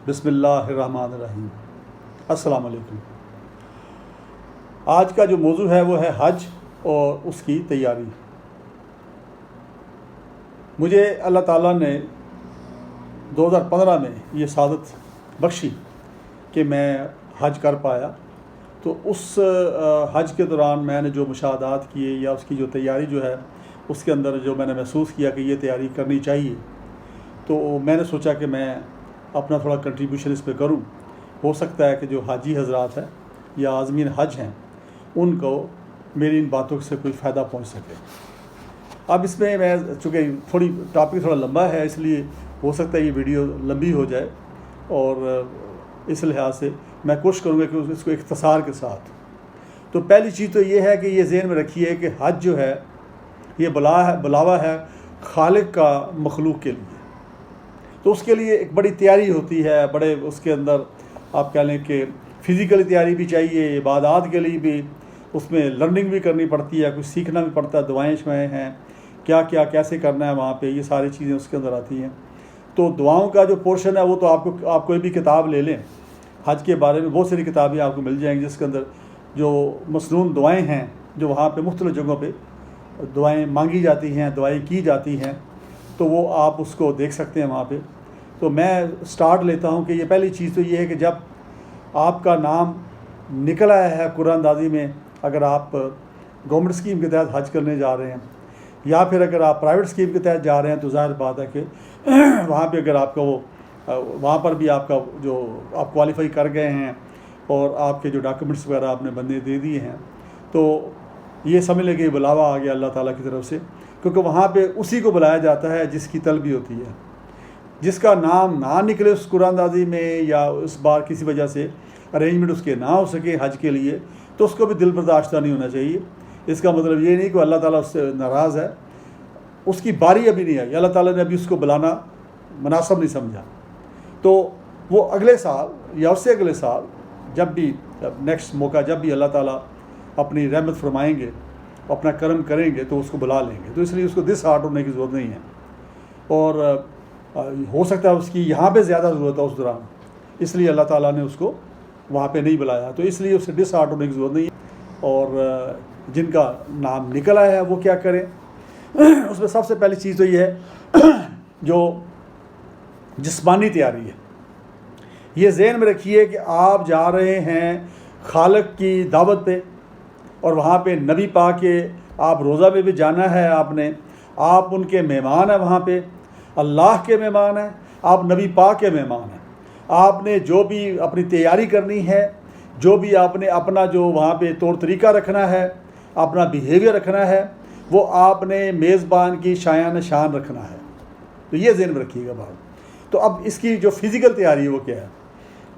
بسم اللہ الرحمن الرحیم۔ السلام علیکم۔ آج کا جو موضوع ہے وہ ہے حج اور اس کی تیاری۔ مجھے اللہ تعالیٰ نے 2015 میں یہ سعادت بخشی کہ میں حج کر پایا، تو اس حج کے دوران میں نے جو مشاہدات کیے یا اس کی جو تیاری جو ہے اس کے اندر جو میں نے محسوس کیا کہ یہ تیاری کرنی چاہیے، تو میں نے سوچا کہ میں اپنا تھوڑا کنٹریبیوشن اس پہ کروں۔ ہو سکتا ہے کہ جو حاجی حضرات ہیں یا عازمین حج ہیں ان کو میری ان باتوں سے کوئی فائدہ پہنچ سکے۔ اب اس میں چونکہ ٹاپک تھوڑا لمبا ہے، اس لیے ہو سکتا ہے یہ ویڈیو لمبی ہو جائے، اور اس لحاظ سے میں کوشش کروں گا کہ اس کو اختصار کے ساتھ۔ تو پہلی چیز تو یہ ہے کہ یہ ذہن میں رکھیے کہ حج جو ہے یہ بلاوا ہے خالق کا مخلوق کے لیے، تو اس کے لیے ایک بڑی تیاری ہوتی ہے، بڑے اس کے اندر آپ کہہ لیں کہ فزیکل تیاری بھی چاہیے، عبادات کے لیے بھی اس میں لرننگ بھی کرنی پڑتی ہے، کچھ سیکھنا بھی پڑتا ہے، دعائیں شوائیں ہیں، کیا کیسے کرنا ہے وہاں پہ، یہ ساری چیزیں اس کے اندر آتی ہیں۔ تو دعاؤں کا جو پورشن ہے وہ تو آپ کوئی بھی کتاب لے لیں، حج کے بارے میں بہت ساری کتابیں آپ کو مل جائیں گی جس کے اندر جو مصنون دعائیں ہیں، جو وہاں پہ مختلف جگہوں پہ دعائیں مانگی جاتی ہیں، دعائیں کی جاتی ہیں، تو وہ آپ اس کو دیکھ سکتے ہیں وہاں پہ۔ تو میں سٹارٹ لیتا ہوں کہ یہ پہلی چیز تو یہ ہے کہ جب آپ کا نام نکل آیا ہے قرآن اندازی میں، اگر آپ گورنمنٹ اسکیم کے تحت حج کرنے جا رہے ہیں یا پھر اگر آپ پرائیویٹ اسکیم کے تحت جا رہے ہیں، تو ظاہر بات ہے کہ وہاں پہ اگر آپ کا وہاں پر بھی آپ کا جو آپ کوالیفائی کر گئے ہیں اور آپ کے جو ڈاکیومنٹس وغیرہ آپ نے بندے دے دیے ہیں، تو یہ سمجھ لیں کہ یہ بلاوا آ گیا اللہ تعالیٰ کی طرف سے، کیونکہ وہاں پہ اسی کو بلایا جاتا ہے جس کی طلبی ہوتی ہے۔ جس کا نام نہ نکلے اس قرآن اندازی میں یا اس بار کسی وجہ سے ارینجمنٹ اس کے نہ ہو سکے حج کے لیے، تو اس کو بھی دل برداشتہ نہیں ہونا چاہیے۔ اس کا مطلب یہ نہیں کہ اللہ تعالیٰ اس سے ناراض ہے، اس کی باری ابھی نہیں آئی، اللہ تعالیٰ نے ابھی اس کو بلانا مناسب نہیں سمجھا، تو وہ اگلے سال یا اس سے اگلے سال جب بھی نیکسٹ موقع جب بھی اللہ تعالیٰ اپنی رحمت فرمائیں گے، اپنا کرم کریں گے، تو اس کو بلا لیں گے۔ تو اس لیے اس کو دس ہارٹ ہونے کی ضرورت نہیں ہے، اور ہو سکتا ہے اس کی یہاں پہ زیادہ ضرورت ہے اس دوران، اس لیے اللہ تعالیٰ نے اس کو وہاں پہ نہیں بلایا، تو اس لیے اس سے ڈس ہارٹ ہونے کی ضرورت نہیں ہے۔ اور جن کا نام نکل آیا ہے وہ کیا کریں، اس میں سب سے پہلی چیز تو یہ ہے جو جسمانی تیاری ہے۔ یہ ذہن میں رکھیے کہ آپ جا رہے ہیں خالق کی دعوت پہ، اور وہاں پہ نبی پاک کے آپ روزہ میں بھی جانا ہے، آپ ان کے مہمان ہیں، وہاں پہ اللہ کے مہمان ہیں، آپ نبی پاک کے مہمان ہیں۔ آپ نے جو بھی اپنی تیاری کرنی ہے، جو بھی آپ نے اپنا جو وہاں پہ طور طریقہ رکھنا ہے، اپنا بیہیویئر رکھنا ہے، وہ آپ نے میزبان کی شایان شان رکھنا ہے۔ تو یہ ذہن میں رکھیے گا بات۔ تو اب اس کی جو فزیکل تیاری ہے وہ کیا ہے،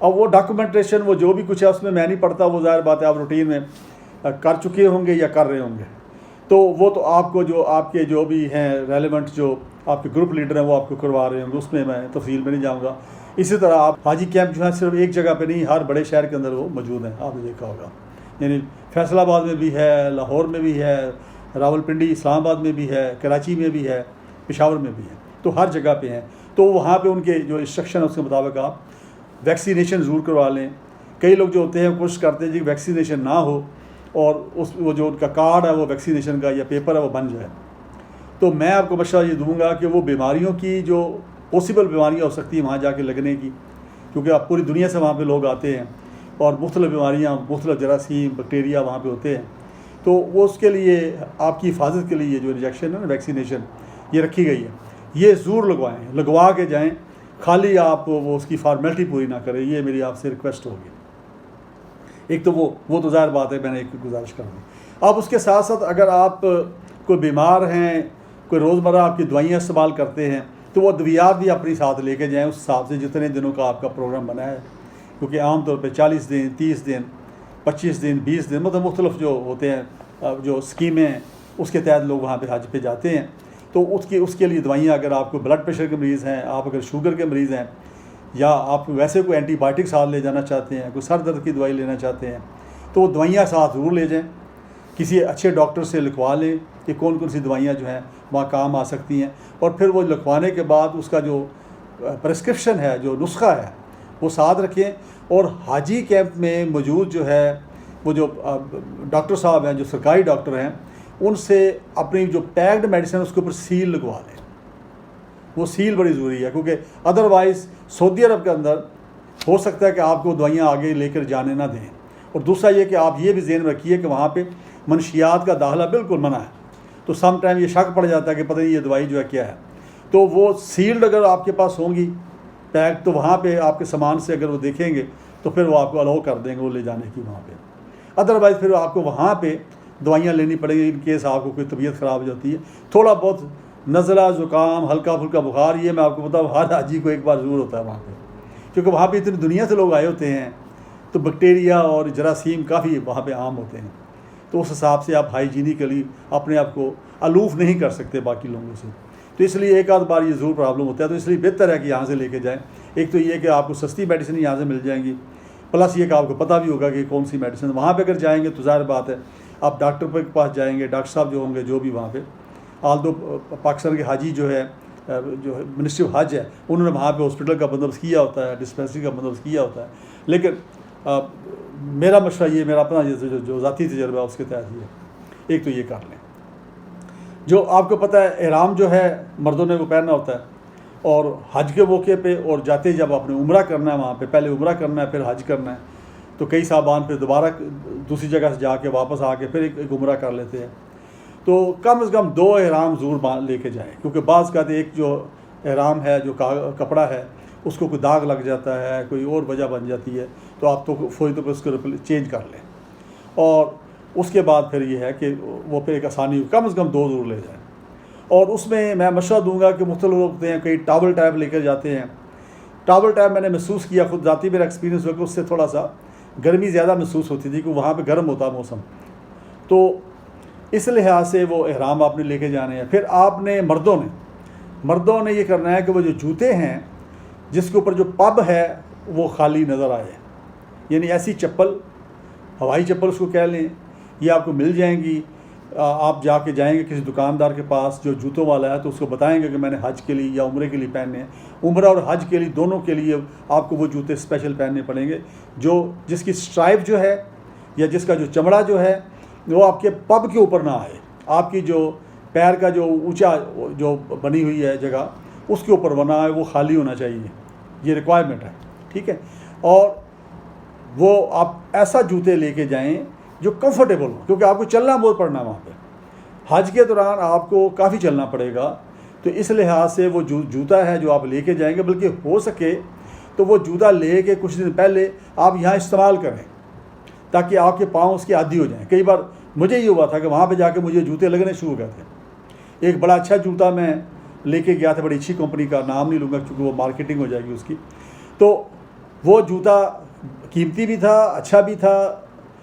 اب وہ ڈاکومنٹیشن وہ جو بھی کچھ ہے اس میں نہیں پڑھتا، وہ ظاہر بات ہے آپ روٹین میں کر چکے ہوں گے یا کر رہے ہوں گے، تو وہ تو آپ کو جو آپ کے جو بھی ہیں ریلیونٹ جو آپ کے گروپ لیڈر ہیں وہ آپ کو کروا رہے ہوں گے، اس میں تفصیل میں نہیں جاؤں گا۔ اسی طرح آپ حاجی کیمپ جو ہے صرف ایک جگہ پہ نہیں، ہر بڑے شہر کے اندر وہ موجود ہیں، آپ نے دیکھا ہوگا، یعنی فیصل آباد میں بھی ہے، لاہور میں بھی ہے، راول پنڈی اسلام آباد میں بھی ہے، کراچی میں بھی ہے، پشاور میں بھی ہے، تو ہر جگہ پہ ہیں۔ تو وہاں پہ ان کے جو انسٹرکشن ہے اس کے مطابق آپ ویکسینیشن ضرور کروا لیں۔ کئی لوگ جو ہوتے ہیں کوشش کرتے ہیں جی ویکسینیشن نہ ہو اور وہ جو ان کا کارڈ ہے وہ ویکسینیشن کا یا پیپر ہے وہ بن جائے، تو میں آپ کو مشورہ یہ دوں گا کہ وہ بیماریوں کی جو پاسبل بیماریاں ہو سکتی ہیں وہاں جا کے لگنے کی، کیونکہ اب پوری دنیا سے وہاں پہ لوگ آتے ہیں اور مختلف بیماریاں، مختلف جراثیم بیکٹیریا وہاں پہ ہوتے ہیں، تو وہ اس کے لیے آپ کی حفاظت کے لیے جو انجیکشن ہے نا ویکسینیشن یہ رکھی گئی ہے، یہ ضرور لگوائیں، لگوا کے جائیں، خالی آپ وہ اس کی فارمیلٹی پوری نہ کریں، یہ میری آپ سے ریکویسٹ ہوگی۔ ایک تو وہ تو ظاہر بات ہے، میں نے ایک گزارش کر دی۔ اب اس کے ساتھ ساتھ اگر آپ کوئی بیمار ہیں، کوئی روزمرہ آپ کی دوائیاں استعمال کرتے ہیں، تو وہ ادویات بھی اپنی ساتھ لے کے جائیں اس حساب سے جتنے دنوں کا آپ کا پروگرام بنا ہے، کیونکہ عام طور پہ 40 دن 30 دن 25 دن 20 دن مطلب مختلف جو ہوتے ہیں جو اسکیمیں ہیں اس کے تحت لوگ وہاں پہ حج پہ جاتے ہیں، تو اس کے لیے دوائیاں اگر آپ کو بلڈ پریشر کے مریض ہیں، آپ اگر شوگر کے مریض ہیں، یا آپ ویسے کوئی اینٹی بائیوٹک ساتھ لے جانا چاہتے ہیں، کوئی سر درد کی دوائی لینا چاہتے ہیں، تو وہ دوائیاں ساتھ ضرور لے جائیں، کسی اچھے ڈاکٹر سے لکھوا لیں کہ کون کون سی دوائیاں جو ہیں وہاں کام آ سکتی ہیں، اور پھر وہ لکھوانے کے بعد اس کا جو پرسکرپشن ہے، جو نسخہ ہے، وہ ساتھ رکھیں. اور حاجی کیمپ میں موجود جو ہے وہ جو ڈاکٹر صاحب ہیں جو سرکاری ڈاکٹر ہیں ان سے اپنی جو پیکڈ میڈیسن اس کے اوپر سیل لگوا لیں. وہ سیل بڑی ضروری ہے کیونکہ ادروائز سعودی عرب کے اندر ہو سکتا ہے کہ آپ کو دوائیاں آگے لے کر جانے نہ دیں. اور دوسرا یہ کہ آپ یہ بھی ذہن رکھیے کہ وہاں پہ منشیات کا داخلہ بالکل منع ہے. تو سم ٹائم یہ شک پڑ جاتا ہے کہ پتہ نہیں یہ دوائی جو ہے کیا ہے. تو وہ سیلڈ اگر آپ کے پاس ہوں گی پیک تو وہاں پہ آپ کے سامان سے اگر وہ دیکھیں گے تو پھر وہ آپ کو الاؤ کر دیں گے وہ لے جانے کی وہاں پہ. ادروائز پھر آپ کو وہاں پہ دوائیاں لینی پڑیں گی ان کیس آپ کو کوئی طبیعت خراب ہو جاتی ہے. تھوڑا بہت نزلہ زکام ہلکا پھلکا بخار یہ میں آپ کو بتاؤں ہر حاجی کو ایک بار ضرور ہوتا ہے وہاں پہ, کیونکہ وہاں پہ اتنی دنیا سے لوگ آئے ہوتے ہیں تو بیکٹیریا اور جراثیم کافی وہاں پہ عام ہوتے ہیں. تو اس حساب سے آپ ہائیجینیکلی اپنے آپ کو الوف نہیں کر سکتے باقی لوگوں سے. تو اس لیے ایک آدھ بار یہ ضرور پرابلم ہوتا ہے. تو اس لیے بہتر ہے کہ یہاں سے لے کے جائیں. ایک تو یہ کہ آپ کو سستی میڈیسن یہاں سے مل جائیں گی, پلس یہ کہ آپ کو پتہ بھی ہوگا کہ کون سی میڈیسن. وہاں پہ اگر جائیں گے تو ظاہر بات ہے آپ ڈاکٹر کے پاس جائیں گے, ڈاکٹر صاحب جو ہوں گے جو بھی وہاں پہ آل دو پاکستان کے حاجی جو ہے جو منسٹری آف حج ہے انہوں نے وہاں پہ ہاسپٹل کا بندوبست کیا ہوتا ہے, ڈسپینسری کا بندوبست کیا ہوتا ہے. لیکن میرا مشورہ یہ میرا اپنا جو ذاتی تجربہ ہے اس کے تحت یہ ایک تو یہ کر لیں. جو آپ کو پتہ ہے احرام جو ہے مردوں نے وہ پہننا ہوتا ہے اور حج کے موقع پہ اور جاتے جب آپ نے عمرہ کرنا ہے وہاں پہ پہلے عمرہ کرنا ہے پھر حج کرنا ہے تو کئی صاحبان پھر دوبارہ دوسری جگہ سے جا کے واپس آ کے پھر ایک عمرہ کر لیتے ہیں. تو کم از کم 2 احرام ضرور لے کے جائیں, کیونکہ بعض کا ایک جو احرام ہے جو کپڑا ہے اس کو کوئی داغ لگ جاتا ہے کوئی اور وجہ بن جاتی ہے تو آپ تو فوری طور پر اس کو چینج کر لیں. اور اس کے بعد پھر یہ ہے کہ وہ پھر ایک آسانی کم از کم 2 ضرور لے جائیں. اور اس میں مشورہ دوں گا کہ مختلف لوگ ہوتے ہیں کئی ٹاول ٹائپ لے کر جاتے ہیں. ٹاول ٹائپ میں نے محسوس کیا خود ذاتی میرا ایکسپیرینس ہوا کہ اس سے تھوڑا سا گرمی زیادہ محسوس ہوتی تھی کہ وہاں پہ گرم ہوتا موسم. تو اس لحاظ سے وہ احرام آپ نے لے کے جانے ہیں. پھر آپ نے مردوں نے یہ کرنا ہے کہ وہ جو جوتے ہیں جس کے اوپر جو پب ہے وہ خالی نظر آئے, یعنی ایسی چپل ہوائی چپل اس کو کہہ لیں یہ آپ کو مل جائیں گی. آپ جا کے جائیں گے کسی دکاندار کے پاس جو جوتوں والا ہے تو اس کو بتائیں گے کہ میں نے حج کے لیے یا عمرے کے لیے پہننے ہیں. عمرہ اور حج کے لیے دونوں کے لیے آپ کو وہ جوتے اسپیشل پہننے پڑیں گے جس کی اسٹرائپ جو ہے یا جس کا جو چمڑا جو ہے وہ آپ کے پب کے اوپر نہ آئے. آپ کی جو پیر کا جو اونچا جو بنی ہوئی ہے جگہ اس کے اوپر بنا ہے وہ خالی ہونا چاہیے. یہ ریکوائرمنٹ ہے, ٹھیک ہے. اور وہ آپ ایسا جوتے لے کے جائیں جو کمفرٹیبل ہو, کیونکہ آپ کو چلنا بہت پڑنا ہے وہاں پہ. حج کے دوران آپ کو کافی چلنا پڑے گا. تو اس لحاظ سے وہ جوتا ہے جو آپ لے کے جائیں گے, بلکہ ہو سکے تو وہ جوتا لے کے کچھ دن پہلے آپ یہاں استعمال کریں تاکہ آپ کے پاؤں اس کے عادی ہو جائیں. کئی بار مجھے یہ ہوا تھا کہ وہاں پہ جا کے مجھے جوتے لگنے شروع ہو گئے تھے. ایک بڑا اچھا جوتا میں لے کے گیا تھا, بڑی اچھی کمپنی کا, نام نہیں لوں گا کیونکہ وہ مارکیٹنگ ہو جائے گی اس کی. تو وہ جوتا قیمتی بھی تھا, اچھا بھی تھا,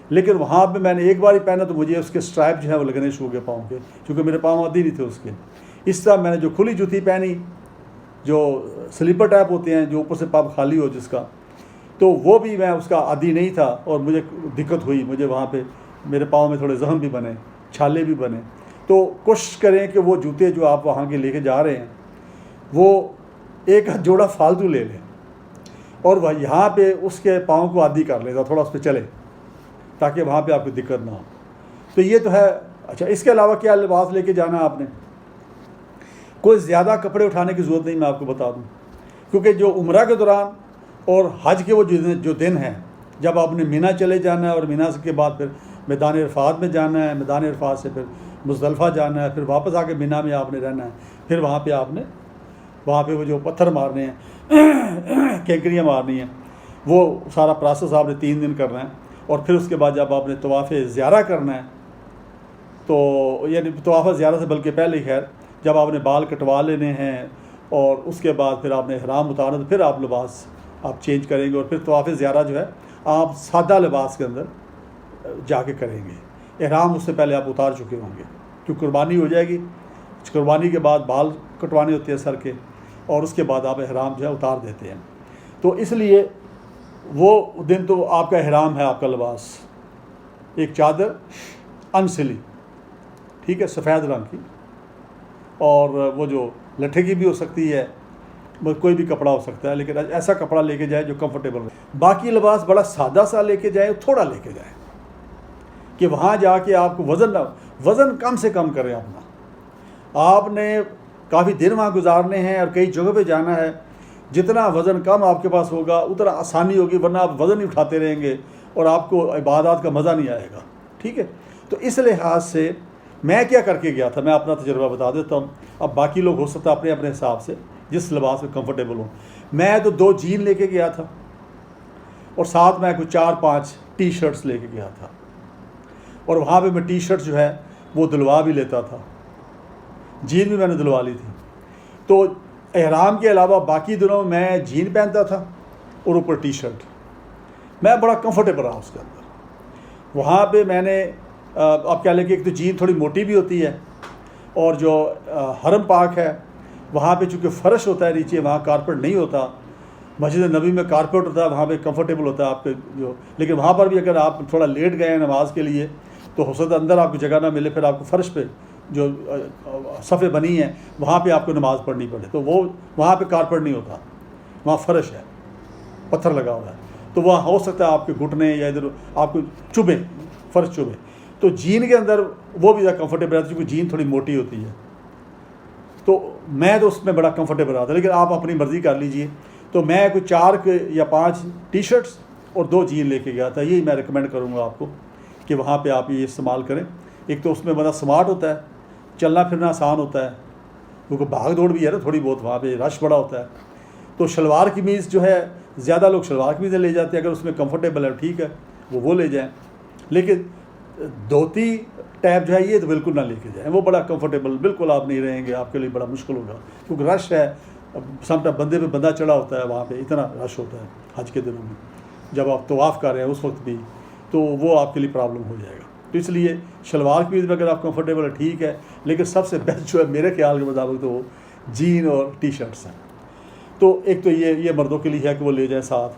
لیکن وہاں پہ میں نے ایک بار ہی پہنا تو مجھے اس کے اسٹرائپ جو ہے وہ لگنے شروع ہو گئے پاؤں کے, کیونکہ میرے پاؤں عادی نہیں تھے اس کے. اس طرح میں نے جو کھلی جوتی پہنی جو سلیپر ٹائپ ہوتے ہیں جو اوپر سے پاپ خالی ہو جس کا, تو وہ بھی میں اس کا عادی نہیں تھا اور مجھے دقت ہوئی. مجھے وہاں پہ میرے پاؤں میں تھوڑے زخم بھی بنے, چھالے بھی بنے. تو کوشش کریں کہ وہ جوتے جو آپ وہاں کے لے کے جا رہے ہیں وہ ایک جوڑا فالتو لے لیں اور وہ یہاں پہ اس کے پاؤں کو عادی کر لیں, تھوڑا اس پہ چلے تاکہ وہاں پہ آپ کو دقت نہ ہو. تو یہ تو ہے. اچھا, اس کے علاوہ کیا لباس لے کے جانا آپ نے؟ کوئی زیادہ کپڑے اٹھانے کی ضرورت نہیں, میں آپ کو بتا دوں, کیونکہ جو عمرہ کے دوران اور حج کے وہ جو دن ہیں جب آپ نے مینا چلے جانا ہے اور مینا کے بعد پھر میدان عرفات میں جانا ہے, میدان عرفات سے پھر مزدلفہ جانا ہے, پھر واپس آ کے مینا میں آپ نے رہنا ہے, پھر وہاں پہ وہ جو پتھر مارنے ہیں کینکریاں مارنی ہیں, وہ سارا پروسیس آپ نے 3 دن کرنا ہے. اور پھر اس کے بعد جب آپ نے طواف زیارہ کرنا ہے تو یعنی طواف زیارہ سے بلکہ پہلے ہی خیر جب آپ نے بال کٹوا لینے ہیں اور اس کے بعد پھر آپ نے احرام اتارنا تو پھر آپ لباس آپ چینج کریں گے اور پھر طواف زیارہ جو ہے آپ سادہ لباس کے اندر جا کے کریں گے. احرام اس سے پہلے آپ اتار چکے ہوں گے کیونکہ قربانی ہو جائے گی. قربانی کے بعد بال کٹوانے ہوتے ہیں سر کے اور اس کے بعد آپ احرام جو ہے اتار دیتے ہیں. تو اس لیے وہ دن تو آپ کا احرام ہے, آپ کا لباس ایک چادر انسلی, ٹھیک ہے, سفید رنگ کی, اور وہ جو لٹھے کی بھی ہو سکتی ہے کوئی بھی کپڑا ہو سکتا ہے، لیکن ایسا کپڑا لے کے جائے جو کمفرٹیبل ہو. باقی لباس بڑا سادہ سا لے کے جائے، تھوڑا لے کے جائے کہ وہاں جا کے آپ کو وزن کم سے کم کریں اپنا. آپ نے کافی دن وہاں گزارنے ہیں اور کئی جگہ پہ جانا ہے، جتنا وزن کم آپ کے پاس ہوگا اتنا آسانی ہوگی، ورنہ آپ وزن ہی اٹھاتے رہیں گے اور آپ کو عبادات کا مزہ نہیں آئے گا. ٹھیک ہے، تو اس لحاظ سے میں کیا کر کے گیا تھا، میں اپنا تجربہ بتا دیتا ہوں. اب باقی لوگ ہو سکتا ہے اپنے اپنے حساب سے جس لباس میں کمفرٹیبل ہوں. میں تو 2 جین لے کے گیا تھا اور ساتھ میں کچھ 4-5 ٹی شرٹس لے کے گیا تھا، اور وہاں پہ میں ٹی شرٹ جو ہے وہ دلوا بھی لیتا تھا، جین بھی میں نے دلوا لی تھی. تو احرام کے علاوہ باقی دنوں میں جین پہنتا تھا اور اوپر ٹی شرٹ. میں بڑا کمفرٹیبل رہا اس کے اندر. وہاں پہ میں نے آپ کہہ لیں کہ ایک تو جین تھوڑی موٹی بھی ہوتی ہے، اور جو حرم پاک ہے وہاں پہ چونکہ فرش ہوتا ہے نیچے، وہاں کارپیٹ نہیں ہوتا. مسجد نبی میں کارپیٹ ہوتا ہے، وہاں پہ کمفرٹیبل ہوتا ہے آپ کے جو، لیکن وہاں پر بھی اگر آپ تھوڑا لیٹ گئے ہیں نماز کے لیے تو ہو سکتا ہے اندر آپ کو جگہ نہ ملے، پھر آپ کو فرش پہ جو صفیں بنی ہیں وہاں پہ آپ کو نماز پڑھنی پڑے. تو وہ وہاں پہ کارپیٹ نہیں ہوتا، وہاں فرش ہے، پتھر لگا ہوا ہے. تو وہاں ہو سکتا ہے آپ کے گھٹنے یا ادھر آپ کو چبھے، فرش چبھے. تو جین کے اندر وہ بھی زیادہ کمفرٹیبل رہتا ہے کیونکہ جین تھوڑی موٹی ہوتی ہے. تو میں تو اس میں بڑا کمفرٹیبل رہا تھا، لیکن آپ اپنی مرضی کر لیجئے. تو میں کوئی 4 یا 5 ٹی شرٹس اور 2 جین لے کے گیا تھا. یہی میں ریکمینڈ کروں گا آپ کو کہ وہاں پہ آپ یہ استعمال کریں. ایک تو اس میں بندہ سمارٹ ہوتا ہے، چلنا پھرنا آسان ہوتا ہے، کیونکہ بھاگ دوڑ بھی ہے نا تھوڑی بہت، وہاں پہ رش بڑا ہوتا ہے. تو شلوار قمیض جو ہے زیادہ لوگ شلوار قمیضیں لے جاتے ہیں، اگر اس میں کمفرٹیبل ہے ٹھیک ہے وہ لے جائیں. لیکن دھوتی ٹیپ جو ہے یہ تو بالکل نہ لے کے جائیں، وہ بڑا کمفرٹیبل بالکل آپ نہیں رہیں گے، آپ کے لیے بڑا مشکل ہوگا کیونکہ رش ہے. سمٹا بندے پہ بندہ چڑھا ہوتا ہے، وہاں پہ اتنا رش ہوتا ہے حج کے دنوں میں، جب آپ طواف کر رہے ہیں اس وقت بھی، تو وہ آپ کے لیے پرابلم ہو جائے گا. تو اس لیے شلوار قمیض میں اگر آپ کمفرٹیبل ہے ٹھیک ہے، لیکن سب سے بیسٹ جو ہے میرے خیال کے مطابق تو وہ جین اور ٹی شرٹس ہیں. تو ایک تو یہ مردوں کے لیے ہے کہ وہ لے جائیں ساتھ.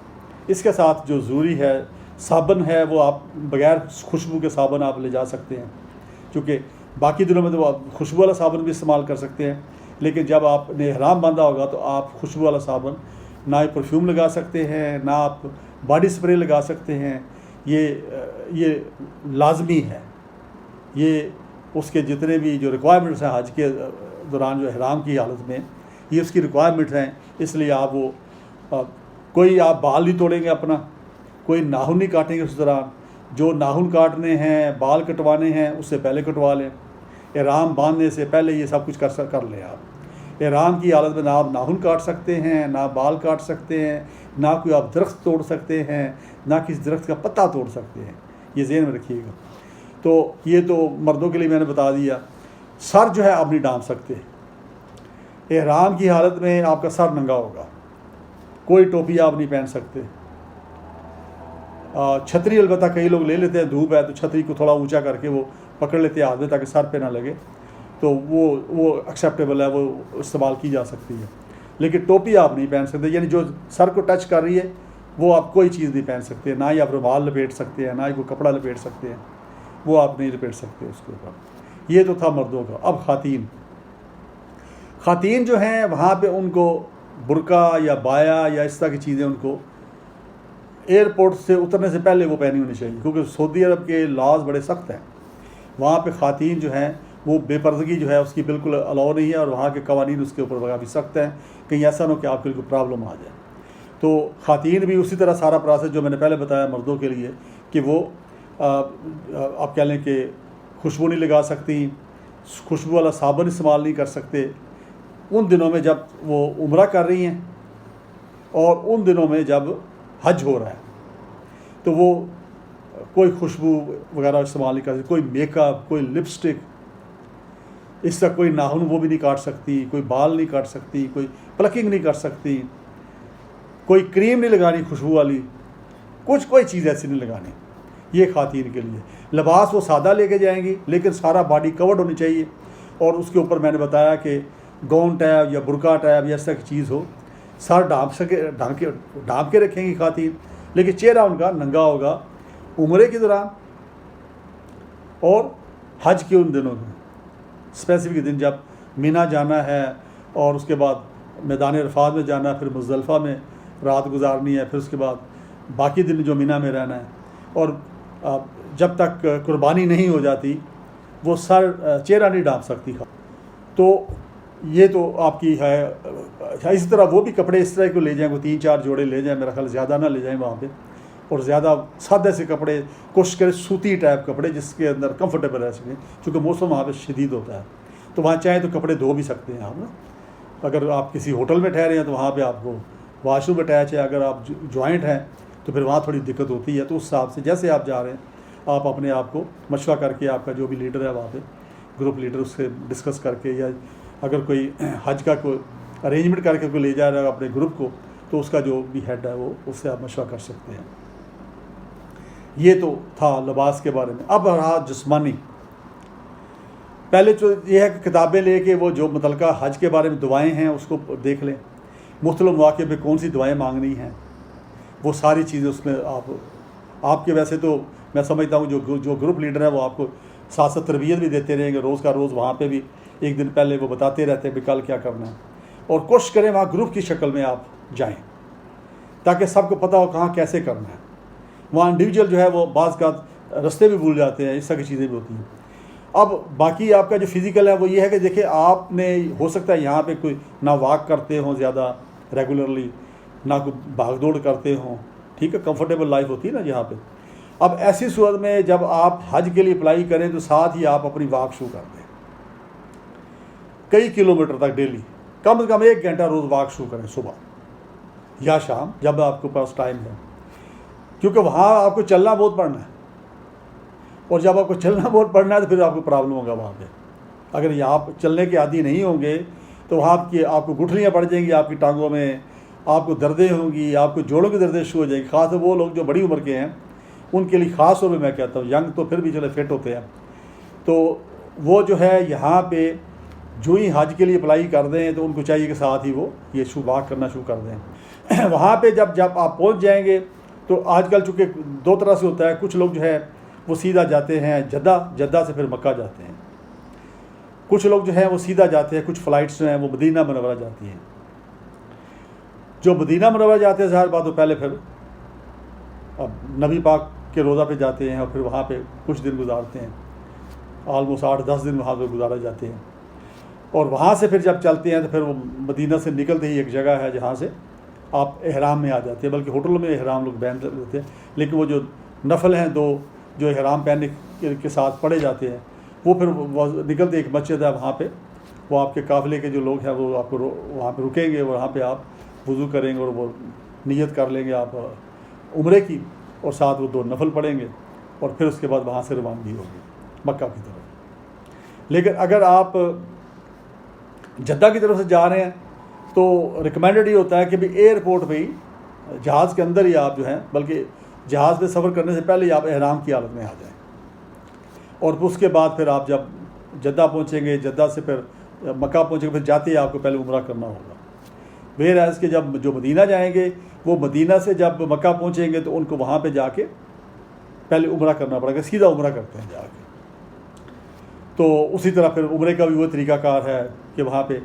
اس کے ساتھ جو ضروری ہے صابن ہے، وہ آپ بغیر خوشبو کے صابن آپ لے جا سکتے ہیں، کیونکہ باقی دنوں میں تو آپ خوشبو والا صابن بھی استعمال کر سکتے ہیں، لیکن جب آپ نے احرام باندھا ہوگا تو آپ خوشبو والا صابن نہ ہی پرفیوم لگا سکتے ہیں، نہ آپ باڈی اسپرے لگا سکتے ہیں. یہ لازمی ہے، یہ اس کے جتنے بھی جو ریکوائرمنٹس ہیں حج کے دوران جو احرام کی حالت میں، یہ اس کی ریکوائرمنٹس ہیں. اس لیے آپ کوئی آپ بال نہیں توڑیں گے اپنا، کوئی ناخن نہیں کاٹیں گے اس دوران. جو ناخن کاٹنے ہیں، بال کٹوانے ہیں، اس سے پہلے کٹوا لیں. احرام باندھنے سے پہلے یہ سب کچھ کر لیں. آپ احرام کی حالت میں نہ آپ ناخن کاٹ سکتے ہیں، نہ بال کاٹ سکتے ہیں، نہ کوئی آپ درخت توڑ سکتے ہیں، نہ کسی درخت کا پتا توڑ سکتے ہیں. یہ ذہن میں رکھیے گا. تو یہ تو مردوں کے لیے میں نے بتا دیا. سر جو ہے آپ نہیں ڈھانپ سکتے. احرام کی حالت میں آپ کا سر ننگا ہوگا، کوئی ٹوپی آپ نہیں پہن سکتے. چھتری البتہ کئی لوگ لے لیتے ہیں، دھوپ ہے تو چھتری کو تھوڑا اونچا کر کے وہ پکڑ لیتے ہیں ہاتھ میں تاکہ سر پہ نہ لگے، تو وہ ایکسیپٹیبل ہے، وہ استعمال کی جا سکتی ہے. لیکن ٹوپی آپ نہیں پہن سکتے، یعنی جو سر کو ٹچ کر رہی ہے وہ آپ کوئی چیز نہیں پہن سکتے. نہ ہی آپ رومال لپیٹ سکتے ہیں، نہ ہی کوئی کپڑا لپیٹ سکتے ہیں، وہ آپ نہیں لپیٹ سکتے اس کے اوپر. یہ تو تھا مردوں کا. اب خواتین جو ہیں وہاں پہ ان کو برقع یا بایا یا اس طرح کی چیزیں ان کو ایئرپورٹ سے اترنے سے پہلے وہ پہنی ہونی چاہیے، کیونکہ سعودی عرب کے لاز بڑے سخت ہیں. وہاں پہ خواتین جو ہیں وہ بے پردگی جو ہے اس کی بالکل الاؤ نہیں ہے، اور وہاں کے قوانین اس کے اوپر کافی سخت ہیں. کہیں ایسا نہ ہو کہ آپ کے لیے کوئی پرابلم آ جائے. تو خواتین بھی اسی طرح سارا پروسیس جو میں نے پہلے بتایا مردوں کے لیے کہ وہ آپ کہہ لیں کہ خوشبو نہیں لگا سکتی، خوشبو والا صابن استعمال نہیں کر سکتے ان دنوں میں جب وہ عمرہ کر رہی ہیں، اور ان دنوں میں جب حج ہو رہا ہے تو وہ کوئی خوشبو وغیرہ استعمال نہیں کر سکتی، کوئی میک اپ، کوئی لپسٹک، اس طرح کوئی ناخن وہ بھی نہیں کاٹ سکتی، کوئی بال نہیں کاٹ سکتی، کوئی پلکنگ نہیں کر سکتی، کوئی کریم نہیں لگانی خوشبو والی، کوئی چیز ایسی نہیں لگانی. یہ خواتین کے لیے. لباس وہ سادہ لے کے جائیں گی لیکن سارا باڈی کورڈ ہونی چاہیے، اور اس کے اوپر میں نے بتایا کہ گون ٹیب یا برقع ٹیب یا اس طرح کی چیز ہو. سر ڈھانپ کے رکھیں گی خواتین، لیکن چہرہ ان کا ننگا ہوگا عمرے کے دوران اور حج کے ان دنوں میں. اسپیسیفک دن جب مینا جانا ہے اور اس کے بعد میدان عرفات میں جانا ہے، پھر مزدلفہ میں رات گزارنی ہے، پھر اس کے بعد باقی دن جو مینا میں رہنا ہے، اور جب تک قربانی نہیں ہو جاتی وہ سر چہرہ نہیں ڈھانپ سکتی. تو یہ تو آپ کی ہے. اسی طرح وہ بھی کپڑے اس طرح کو لے جائیں، وہ 3-4 جوڑے لے جائیں، میرا خیال زیادہ نہ لے جائیں وہاں پہ، اور زیادہ سادے سے کپڑے کوشش کریں، سوتی ٹائپ کپڑے جس کے اندر کمفرٹیبل رہ سکیں، چونکہ موسم وہاں پہ شدید ہوتا ہے. تو وہاں چاہیں تو کپڑے دھو بھی سکتے ہیں آپ نا. اگر آپ کسی ہوٹل میں ٹھہرے ہیں تو وہاں پہ آپ کو واش روم اٹیچ ہے، اگر آپ جوائنٹ ہیں تو پھر وہاں تھوڑی دقت ہوتی ہے. تو اس حساب سے جیسے آپ جا رہے ہیں آپ اپنے آپ کو مشورہ کر کے، آپ کا جو بھی لیڈر ہے وہاں پہ گروپ لیڈر، اس سے ڈسکس کر کے، یا اگر کوئی حج کا کوئی ارینجمنٹ کر کے کوئی لے جا رہا ہے اپنے گروپ کو، تو اس کا جو بھی ہیڈ ہے وہ اس سے آپ مشورہ کر سکتے ہیں. یہ تو تھا لباس کے بارے میں. اب رہا جسمانی. پہلے تو یہ ہے کہ کتابیں لے کے وہ جو متعلقہ حج کے بارے میں دعائیں ہیں اس کو دیکھ لیں، مختلف مواقع پہ کون سی دعائیں مانگنی ہیں، وہ ساری چیزیں اس میں آپ کے ویسے تو میں سمجھتا ہوں جو گروپ لیڈر ہے وہ آپ کو ساتھ ساتھ تربیت بھی دیتے رہیں گے، روز کا روز وہاں پہ بھی ایک دن پہلے وہ بتاتے رہتے ہیں کہ کل کیا کرنا ہے. اور کوشش کریں وہاں گروپ کی شکل میں آپ جائیں تاکہ سب کو پتہ ہو کہاں کیسے کرنا ہے. وہاں انڈیویجول جو ہے وہ بعض کا رستے بھی بھول جاتے ہیں، اس طرح کی چیزیں بھی ہوتی ہیں. اب باقی آپ کا جو فزیکل ہے وہ یہ ہے کہ دیکھیں آپ نے ہو سکتا ہے یہاں پہ کوئی نہ واک کرتے ہوں زیادہ ریگولرلی، نہ کوئی بھاگ دوڑ کرتے ہوں، ٹھیک ہے، کمفرٹیبل لائف ہوتی ہے نا یہاں پہ. اب ایسی صورت میں جب آپ حج کے لیے اپلائی کریں تو ساتھ ہی آپ اپنی واک شروع کر دیں، کئی کلومیٹر تک ڈیلی، کم از کم 1 گھنٹہ روز واک شروع کریں، صبح یا شام جب آپ کے پاس ٹائم ہے، کیونکہ وہاں آپ کو چلنا بہت پڑنا ہے، اور جب آپ کو چلنا بہت پڑنا ہے تو پھر آپ کو پرابلم ہوگا وہاں پہ. اگر یہ آپ چلنے کے عادی نہیں ہوں گے تو وہاں آپ کو گٹھلیاں پڑ جائیں گی، آپ کی ٹانگوں میں آپ کو دردیں ہوں گی، آپ کو جوڑوں کی دردیں شروع ہو جائیں گی. خاص طور وہ لوگ جو بڑی عمر کے ہیں ان کے لیے خاص طور پہ میں کہتا ہوں، ینگ تو پھر بھی چلے فٹ ہوتے ہیں، تو وہ جو ہے یہاں پہ جو ہی حج کے لیے اپلائی کر دیں تو ان کو چاہیے کہ ساتھ ہی وہ یہ واک کرنا شروع کر دیں. وہاں پہ جب آپ پہنچ جائیں گے تو آج کل چونکہ 2 طرح سے ہوتا ہے، کچھ لوگ جو ہے وہ سیدھا جاتے ہیں جدہ سے پھر مکہ جاتے ہیں، کچھ لوگ جو ہیں وہ سیدھا جاتے ہیں، کچھ فلائٹس جو ہیں وہ مدینہ منورہ جاتی ہیں. جو مدینہ منورہ جاتے ہیں ظاہر بات تو پہلے پھر اب نبی پاک کے روضہ پہ جاتے ہیں اور پھر وہاں پہ کچھ دن گزارتے ہیں، آلموسٹ 8-10 دن وہاں پہ گزارے جاتے ہیں. اور وہاں سے پھر جب چلتے ہیں تو پھر وہ مدینہ سے نکلتے ہی ایک جگہ ہے جہاں سے آپ احرام میں آ جاتے ہیں، بلکہ ہوٹلوں میں احرام لوگ پہن لیتے ہیں، لیکن وہ جو نفل ہیں 2 جو احرام پہننے کے ساتھ پڑھے جاتے ہیں وہ پھر نکلتے ایک مسجد ہے وہاں پہ، وہ آپ کے قافلے کے جو لوگ ہیں وہ آپ کو وہاں پہ رکیں گے، وہاں پہ آپ وضو کریں گے اور وہ نیت کر لیں گے آپ عمرے کی، اور ساتھ وہ 2 نفل پڑھیں گے، اور پھر اس کے بعد وہاں سے روانگی ہوگی مکہ کی طرف. لیکن اگر آپ جدہ کی طرف سے جا رہے ہیں تو ریکمینڈڈ یہ ہوتا ہے کہ بھی ایئرپورٹ پہ ہی جہاز کے اندر ہی آپ جو ہیں، بلکہ جہاز پہ سفر کرنے سے پہلے ہی آپ احرام کی حالت میں آ جائیں، اور اس کے بعد پھر آپ جب جدہ پہنچیں گے، جدہ سے پھر مکہ پہنچیں گے، پھر جاتے ہی آپ کو پہلے عمرہ کرنا ہوگا. ویئر ایز کہ جب جو مدینہ جائیں گے وہ مدینہ سے جب مکہ پہنچیں گے تو ان کو وہاں پہ جا کے پہلے عمرہ کرنا پڑے گا، سیدھا عمرہ کرتے ہیں جا کے. تو اسی طرح پھر عمرے کا بھی وہ طریقہ کار ہے کہ وہاں پہ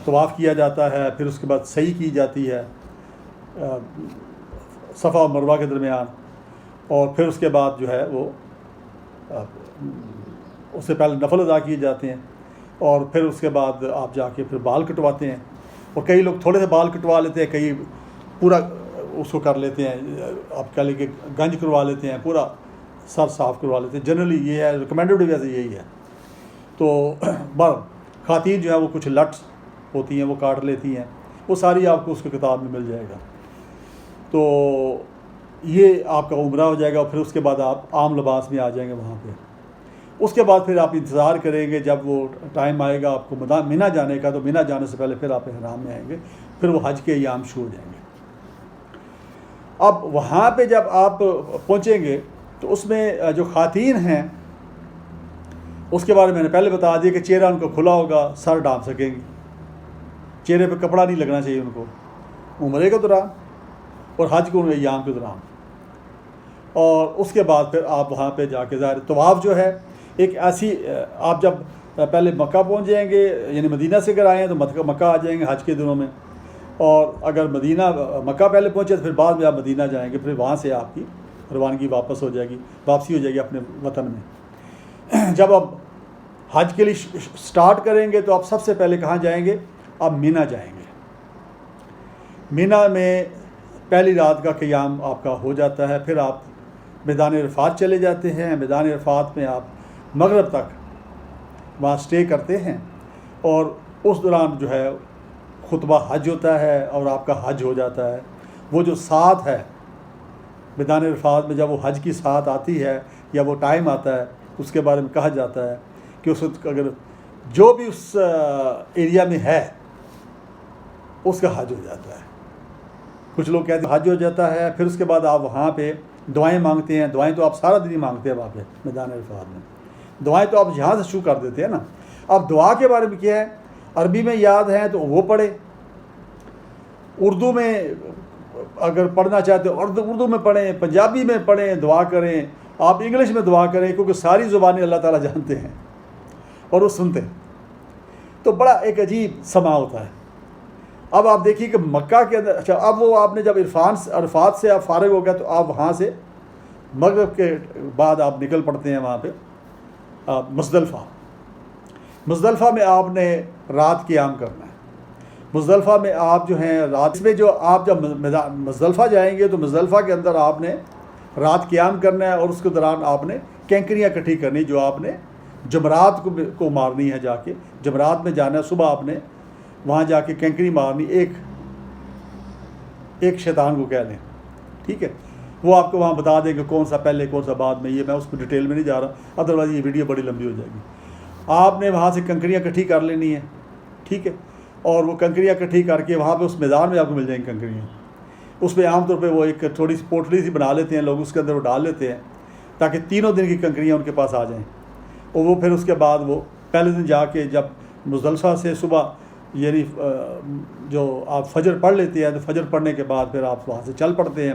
طواف کیا جاتا ہے، پھر اس کے بعد سعی کی جاتی ہے صفا اور مروہ کے درمیان، اور پھر اس کے بعد جو ہے وہ اس سے پہلے نفل ادا کیے جاتے ہیں، اور پھر اس کے بعد آپ جا کے پھر بال کٹواتے ہیں. اور کئی لوگ تھوڑے سے بال کٹوا لیتے ہیں، کئی پورا اس کو کر لیتے ہیں، آپ کہہ لیں کہ گنج کروا لیتے ہیں، پورا سر صاف کروا لیتے ہیں. جنرلی یہ ہے ریکمینڈڈ ویسے یہی ہے. تو خواتین جو ہے وہ کچھ لٹس ہوتی ہیں وہ کاٹ لیتی ہیں، وہ ساری آپ کو اس کی کتاب میں مل جائے گا. تو یہ آپ کا عمرہ ہو جائے گا، پھر اس کے بعد آپ عام لباس میں آ جائیں گے وہاں پہ. اس کے بعد پھر آپ انتظار کریں گے جب وہ ٹائم آئے گا آپ کو مینا جانے کا، تو مینا جانے سے پہلے پھر آپ احرام میں آئیں گے، پھر وہ حج کے ایام شروع ہو جائیں گے. اب وہاں پہ جب آپ پہنچیں گے تو اس میں جو خواتین ہیں اس کے بارے میں نے پہلے بتا دیا کہ چہرہ ان کو کھلا ہوگا، سر ڈھانپ سکیں گی، چہرے پہ کپڑا نہیں لگنا چاہیے ان کو عمرے کے دوران اور حج کے ایام کے دوران. اور اس کے بعد پھر آپ وہاں پہ جا کے ظاہر طواف جو ہے ایک ایسی، آپ جب پہلے مکہ پہنچ جائیں گے، یعنی مدینہ سے اگر آئے ہیں تو مکہ آ جائیں گے حج کے دنوں میں، اور اگر مدینہ مکہ پہلے پہنچے تو پھر بعد میں آپ مدینہ جائیں گے، پھر وہاں سے آپ کی روانگی واپسی ہو جائے گی اپنے وطن میں۔ جب آپ حج کے لیے سٹارٹ کریں گے تو آپ سب سے پہلے کہاں جائیں گے؟ آپ مینا جائیں گے۔ مینا میں پہلی رات کا قیام آپ کا ہو جاتا ہے، پھر آپ میدان عرفات چلے جاتے ہیں۔ میدان عرفات میں آپ مغرب تک وہاں سٹے کرتے ہیں، اور اس دوران جو ہے خطبہ حج ہوتا ہے اور آپ کا حج ہو جاتا ہے۔ وہ جو ساتھ ہے میدان عرفات میں، جب وہ حج کی ساتھ آتی ہے یا وہ ٹائم آتا ہے، اس کے بارے میں کہا جاتا ہے کہ اس وقت اگر جو بھی اس ایریا میں ہے اس کا حج ہو جاتا ہے۔ کچھ لوگ کہتے ہیں حج ہو جاتا ہے، پھر اس کے بعد آپ وہاں پہ دعائیں مانگتے ہیں۔ دعائیں تو آپ سارا دن ہی مانگتے ہیں وہاں پہ میدان عرفات میں، دعائیں تو آپ یہاں سے شروع کر دیتے ہیں نا۔ اب دعا کے بارے میں کیا ہے؟ عربی میں یاد ہے تو وہ پڑھے، اردو میں اگر پڑھنا چاہتے ہو اردو میں پڑھیں، پنجابی میں پڑھیں، دعا کریں، آپ انگلش میں دعا کریں، کیونکہ ساری زبانیں اللہ تعالیٰ جانتے ہیں اور وہ سنتے ہیں، تو بڑا ایک عجیب سما ہوتا ہے۔ اب آپ دیکھیے کہ مکہ کے اندر، اچھا اب وہ آپ نے جب عرفات سے آپ فارغ ہو گیا تو آپ وہاں سے مغرب کے بعد آپ نکل پڑتے ہیں وہاں پہ مزدلفہ میں آپ نے رات قیام کرنا ہے۔ مزدلفہ میں آپ جو ہیں رات میں جو آپ جب مزدلفہ جائیں گے تو مزدلفہ کے اندر آپ نے رات قیام کرنا ہے، اور اس کے دوران آپ نے کینکریاں اکٹھی کرنی، جو آپ نے جمرات کو مارنی ہے۔ جا کے جمرات میں جانا ہے، صبح آپ نے وہاں جا کے کینکری مارنی، ایک شیطان کو کہہ لیں، ٹھیک ہے؟ وہ آپ کو وہاں بتا دیں کہ کون سا پہلے کون سا بعد میں، یہ میں اس کو ڈیٹیل میں نہیں جا رہا، ادروائز یہ ویڈیو بڑی لمبی ہو جائے گی۔ آپ نے وہاں سے کنکریاں اکٹھی کر لینی ہے، ٹھیک ہے؟ اور وہ کنکریاں اکٹھی کر کے وہاں پہ اس میدان میں آپ کو مل جائیں گی کنکریاں۔ اس پہ عام طور پہ وہ ایک تھوڑی سی پوٹلی سی بنا لیتے ہیں لوگ، اس کے اندر وہ ڈال لیتے ہیں تاکہ 3 دن کی کنکریاں ان کے پاس آ جائیں، اور وہ پھر اس کے بعد وہ پہلے دن جا کے جب مزدلفہ سے صبح یعنی جو آپ فجر پڑھ لیتے ہیں تو فجر پڑھنے کے بعد پھر آپ وہاں سے چل پڑتے ہیں۔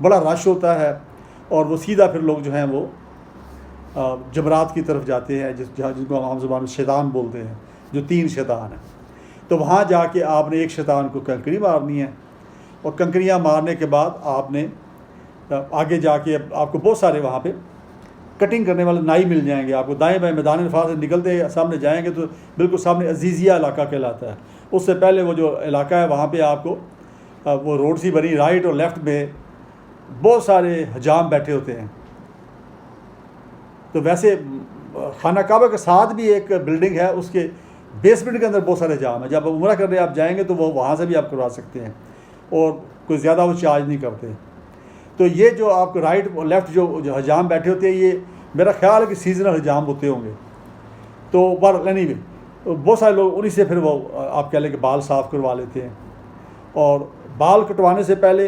بڑا رش ہوتا ہے، اور وہ سیدھا پھر لوگ جو ہیں وہ جمرات کی طرف جاتے ہیں، جن کو عام زبان میں شیطان بولتے ہیں، جو 3 شیطان ہیں۔ تو وہاں جا کے آپ نے ایک شیطان کو کنکری مارنی ہے، اور کنکریاں مارنے کے بعد آپ نے آگے جا کے آپ کو بہت سارے وہاں پہ کٹنگ کرنے والے نائی مل جائیں گے آپ کو۔ دائیں بائیں میدان عرفات سے نکلتے سامنے جائیں گے تو بالکل سامنے عزیزیہ علاقہ کہلاتا ہے۔ اس سے پہلے وہ جو علاقہ ہے وہاں پہ آپ کو وہ روڈ سی بنی، رائٹ اور لیفٹ میں بہت سارے حجام بیٹھے ہوتے ہیں۔ تو ویسے خانہ کعبہ کے ساتھ بھی ایک بلڈنگ ہے، اس کے بیسمنٹ کے اندر بہت سارے حجام ہیں۔ جب عمرہ کرنے آپ جائیں گے تو وہ وہاں سے بھی آپ کروا سکتے ہیں، اور کوئی زیادہ وہ چارج نہیں کرتے۔ تو یہ جو آپ کو رائٹ اور لیفٹ جو حجام بیٹھے ہوتے ہیں، یہ میرا خیال ہے کہ سیزنل حجام ہوتے ہوں گے۔ تو پر اینی وے بہت سارے لوگ انہی سے پھر وہ آپ کہہ لیں کہ بال صاف کروا لیتے ہیں۔ اور بال کٹوانے سے پہلے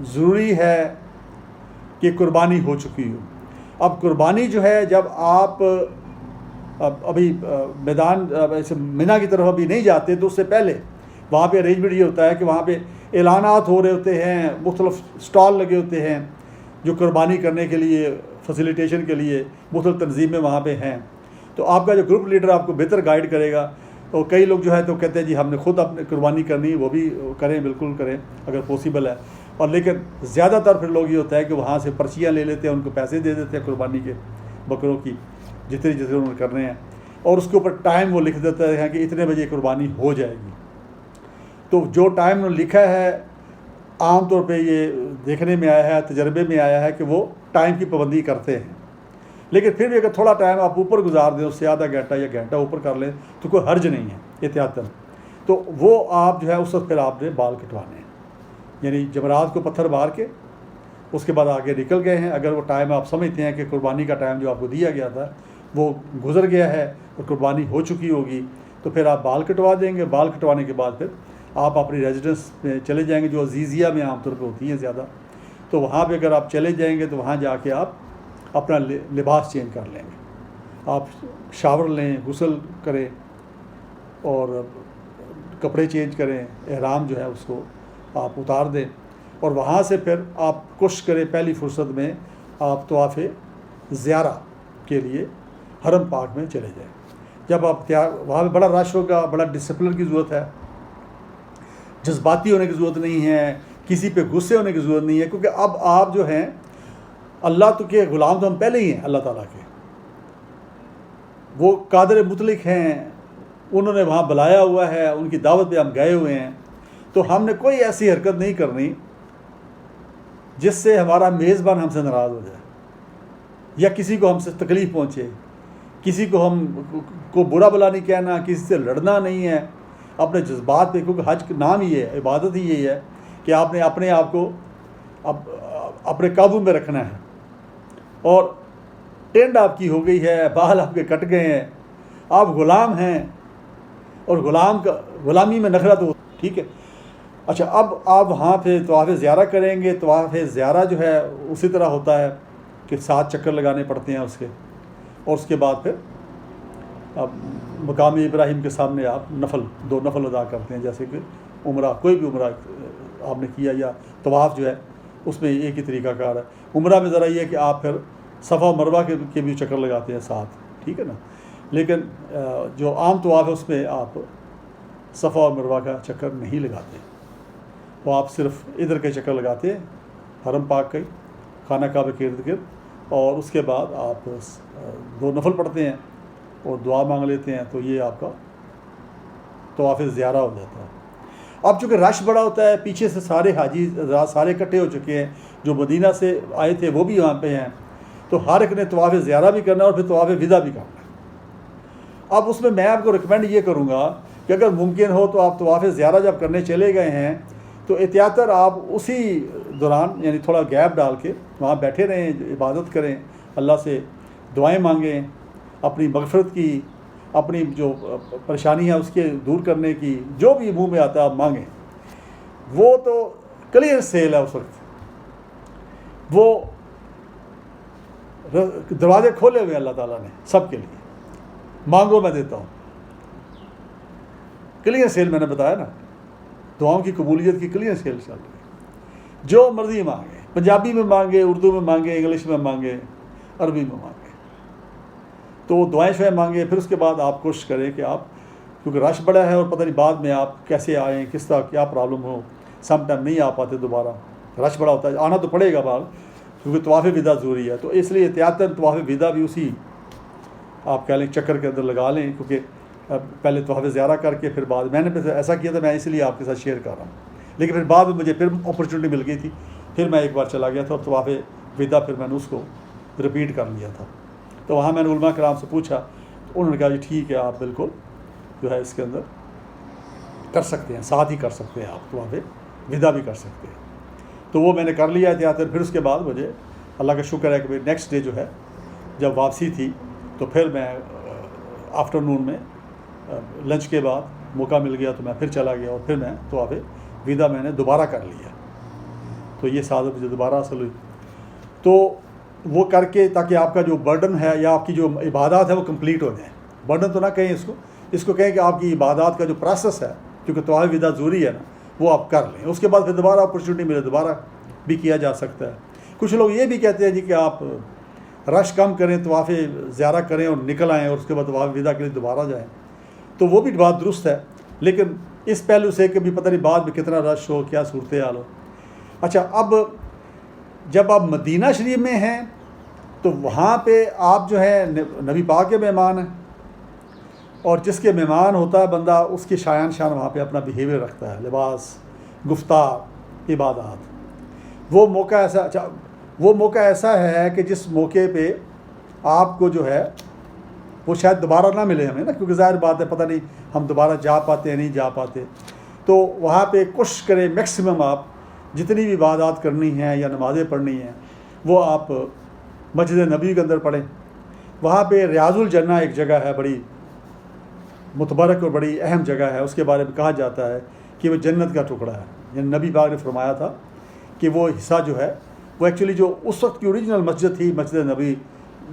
ضروری ہے کہ قربانی ہو چکی ہو۔ اب قربانی جو ہے، جب آپ ابھی میدان مینا کی طرف ابھی نہیں جاتے تو اس سے پہلے وہاں پہ ارینجمنٹ یہ ہوتا ہے کہ وہاں پہ اعلانات ہو رہے ہوتے ہیں، مختلف سٹال لگے ہوتے ہیں جو قربانی کرنے کے لیے، فیسیلیٹیشن کے لیے مختلف تنظیمیں وہاں پہ ہیں۔ تو آپ کا جو گروپ لیڈر آپ کو بہتر گائیڈ کرے گا۔ اور کئی لوگ جو ہے تو کہتے ہیں جی ہم نے خود اپنے قربانی کرنی، وہ بھی کریں، بالکل کریں اگر پاسبل ہے۔ اور لیکن زیادہ تر پھر لوگ یہ ہوتا ہے کہ وہاں سے پرچیاں لے لیتے ہیں، ان کو پیسے دے دیتے ہیں قربانی کے، بکروں کی جتنے انہوں نے کرنے ہیں، اور اس کے اوپر ٹائم وہ لکھ دیتے ہیں کہ اتنے بجے قربانی ہو جائے گی۔ تو جو ٹائم انہوں نے لکھا ہے، عام طور پہ یہ دیکھنے میں آیا ہے، تجربے میں آیا ہے کہ وہ ٹائم کی پابندی کرتے ہیں۔ لیکن پھر بھی اگر تھوڑا ٹائم آپ اوپر گزار دیں، اس سے آدھا گھنٹہ یا گھنٹہ اوپر کر لیں تو کوئی حرج نہیں ہے احتیاطاً۔ تو وہ آپ جو ہے اس وقت پھر آپ نے بال کٹوانے ہیں، یعنی جمرات کو پتھر مار کے اس کے بعد آگے نکل گئے ہیں۔ اگر وہ ٹائم آپ سمجھتے ہیں کہ قربانی کا ٹائم جو آپ کو دیا گیا تھا وہ گزر گیا ہے اور قربانی ہو چکی ہوگی، تو پھر آپ بال کٹوا دیں گے۔ بال کٹوانے کے بعد پھر آپ اپنی ریزیڈنس میں چلے جائیں گے، جو عزیزیہ میں عام طور پہ ہوتی ہیں زیادہ۔ تو وہاں پہ اگر آپ چلے جائیں گے تو وہاں جا کے آپ اپنا لباس چینج کر لیں گے، آپ شاور لیں، غسل کریں اور کپڑے چینج کریں، احرام جو ہے اس کو آپ اتار دیں، اور وہاں سے پھر آپ کوشش کریں پہلی فرصت میں آپ طواف زیارہ کے لیے حرم پاک میں چلے جائیں۔ جب آپ وہاں پہ بڑا رش ہوگا، بڑا ڈسپلن کی ضرورت ہے۔ جذباتی ہونے کی ضرورت نہیں ہے، کسی پہ غصے ہونے کی ضرورت نہیں ہے، کیونکہ اب آپ جو ہیں اللہ تو کے غلام تو ہم پہلے ہی ہیں اللہ تعالیٰ کے، وہ قادر مطلق ہیں، انہوں نے وہاں بلایا ہوا ہے، ان کی دعوت پہ ہم گئے ہوئے ہیں، تو ہم نے کوئی ایسی حرکت نہیں کرنی جس سے ہمارا میزبان ہم سے ناراض ہو جائے یا کسی کو ہم سے تکلیف پہنچے، کسی کو ہم کو برا بلا نہیں کہنا، کسی سے لڑنا نہیں ہے، اپنے جذبات پہ، کیونکہ حج کا نام ہی ہے، عبادت ہی یہی ہے کہ آپ نے اپنے آپ کو اپنے قابو میں رکھنا ہے، اور ٹینڈ آپ کی ہو گئی ہے، بال آپ کے کٹ گئے ہیں، آپ غلام ہیں، اور غلام کا غلامی میں نخرہ تو ٹھیک ہے۔ اچھا، اب آپ وہاں پہ طواف زیارہ کریں گے، طواف زیارہ جو ہے اسی طرح ہوتا ہے کہ 7 چکر لگانے پڑتے ہیں اس کے، اور اس کے بعد پھر اب مقام ابراہیم کے سامنے آپ 2 نفل ادا کرتے ہیں، جیسے کہ عمرہ، کوئی بھی عمرہ آپ نے کیا یا طواف جو ہے اس میں ایک ہی طریقہ کار ہے۔ عمرہ میں ذرا یہ ہے کہ آپ پھر صفا و مروہ کے بھی چکر لگاتے ہیں ساتھ، ٹھیک ہے نا، لیکن جو عام طواف ہے اس میں آپ صفا اور مروہ کا چکر نہیں لگاتے، وہ آپ صرف ادھر کے چکر لگاتے ہیں، حرم پاک کے خانہ کعبہ کے ارد گرد، اور اس کے بعد آپ 2 نفل پڑھتے ہیں اور دعا مانگ لیتے ہیں، تو یہ آپ کا طواف زیارہ ہو جاتا ہے۔ اب چونکہ رش بڑا ہوتا ہے، پیچھے سے سارے حاجی حضرات سارے اکٹھے ہو چکے ہیں، جو مدینہ سے آئے تھے وہ بھی وہاں پہ ہیں، تو ہر ایک نے طواف زیارہ بھی کرنا ہے اور پھر طواف وداع بھی کرنا ہے۔ اب اس میں آپ کو ریکمینڈ یہ کروں گا کہ اگر ممکن ہو تو آپ طواف زیارہ جب کرنے چلے گئے ہیں تو احتیاطاً آپ اسی دوران یعنی تھوڑا گیپ ڈال کے وہاں بیٹھے رہیں، عبادت کریں، اللہ سے دعائیں مانگیں، اپنی مغفرت کی، اپنی جو پریشانی ہے اس کے دور کرنے کی، جو بھی منہ میں آتا ہے آپ مانگیں۔ وہ تو کلیئر سیل ہے اس وقت، وہ دروازے کھولے ہوئے اللہ تعالیٰ نے سب کے لیے، مانگو میں دیتا ہوں، کلیئر سیل میں نے بتایا نا، دعاؤں کی قبولیت کی کلیئر سیل چل رہی ہے، جو مرضی مانگے، پنجابی میں مانگے، اردو میں مانگے، انگلش میں مانگے، عربی میں مانگے، تو وہ دعائیں شوائیں مانگے۔ پھر اس کے بعد آپ کوشش کریں کہ آپ، کیونکہ رش بڑا ہے اور پتہ نہیں بعد میں آپ کیسے آئیں، کس طرح کیا پرابلم ہو، سم ٹائم نہیں آ پاتے دوبارہ، رش بڑا ہوتا ہے، آنا تو پڑے گا بعد، کیونکہ طواف وداع ضروری ہے، تو اس لیے احتیاطاً طواف وداع بھی اسی آپ کہہ لیں چکر کے اندر لگا لیں، کیونکہ پہلے طواف زیارہ کر کے پھر بعد میں نے ایسا کیا تھا، میں اس لیے آپ کے ساتھ شیئر کر رہا ہوں، لیکن پھر بعد میں مجھے پھر اپرچونٹی مل گئی تھی، پھر میں ایک بار چلا گیا تھا اور طواف وداع پھر میں نے اس کو رپیٹ کر لیا تھا۔ تو وہاں میں نے علماء کرام سے پوچھا، تو انہوں نے کہا جی ٹھیک ہے، آپ بالکل جو ہے اس کے اندر کر سکتے ہیں، ساتھ ہی کر سکتے ہیں، آپ طواف وداع بھی کر سکتے ہیں۔ تو وہ میں نے کر لیا احتیاطاً۔ پھر اس کے بعد مجھے اللہ کا شکر ہے کہ نیکسٹ ڈے جو ہے جب واپسی تھی تو پھر میں آفٹر نون میں لنچ کے بعد موقع مل گیا تو میں پھر چلا گیا، اور پھر میں طواف وداع میں نے دوبارہ کر لیا، تو یہ سعادت مجھے دوبارہ حاصل ہوئی۔ تو وہ کر کے تاکہ آپ کا جو برڈن ہے یا آپ کی جو عبادات ہے وہ کمپلیٹ ہو جائیں، برڈن تو نہ کہیں اس کو کہیں کہ آپ کی عبادات کا جو پروسیس ہے، کیونکہ طواف وداع ضروری ہے نا، وہ آپ کر لیں، اس کے بعد پھر دوبارہ اپرچونٹی ملے دوبارہ بھی کیا جا سکتا ہے۔ کچھ لوگ یہ بھی کہتے ہیں جی کہ آپ رش کم کریں، طواف زیارہ کریں اور نکل آئیں، اور اس کے بعد طواف وداع کے لیے دوبارہ جائیں، تو وہ بھی بات درست ہے، لیکن اس پہلو سے کہ بھی پتہ نہیں بعد میں کتنا رش ہو، کیا صورتحال ہو۔ اچھا، اب جب آپ مدینہ شریف میں ہیں تو وہاں پہ آپ جو ہے نبی پاک کے مہمان ہیں، اور جس کے مہمان ہوتا ہے بندہ اس کی شایان شان وہاں پہ اپنا بیہیویئر رکھتا ہے، لباس، گفتار، عبادات۔ وہ موقع ایسا ہے کہ جس موقع پہ آپ کو جو ہے وہ شاید دوبارہ نہ ملے ہمیں نا، کیونکہ ظاہر بات ہے پتہ نہیں ہم دوبارہ جا پاتے ہیں نہیں جا پاتے، تو وہاں پہ کوشش کریں میکسیمم آپ جتنی بھی عبادات کرنی ہیں یا نمازیں پڑھنی ہیں وہ آپ مسجد نبی کے اندر پڑھیں۔ وہاں پہ ریاض الجنہ ایک جگہ ہے، بڑی متبرک اور بڑی اہم جگہ ہے، اس کے بارے میں کہا جاتا ہے کہ وہ جنت کا ٹکڑا ہے، یعنی نبی پاک نے فرمایا تھا کہ وہ حصہ جو ہے وہ ایکچولی جو اس وقت کی اوریجنل مسجد تھی، مسجد نبی،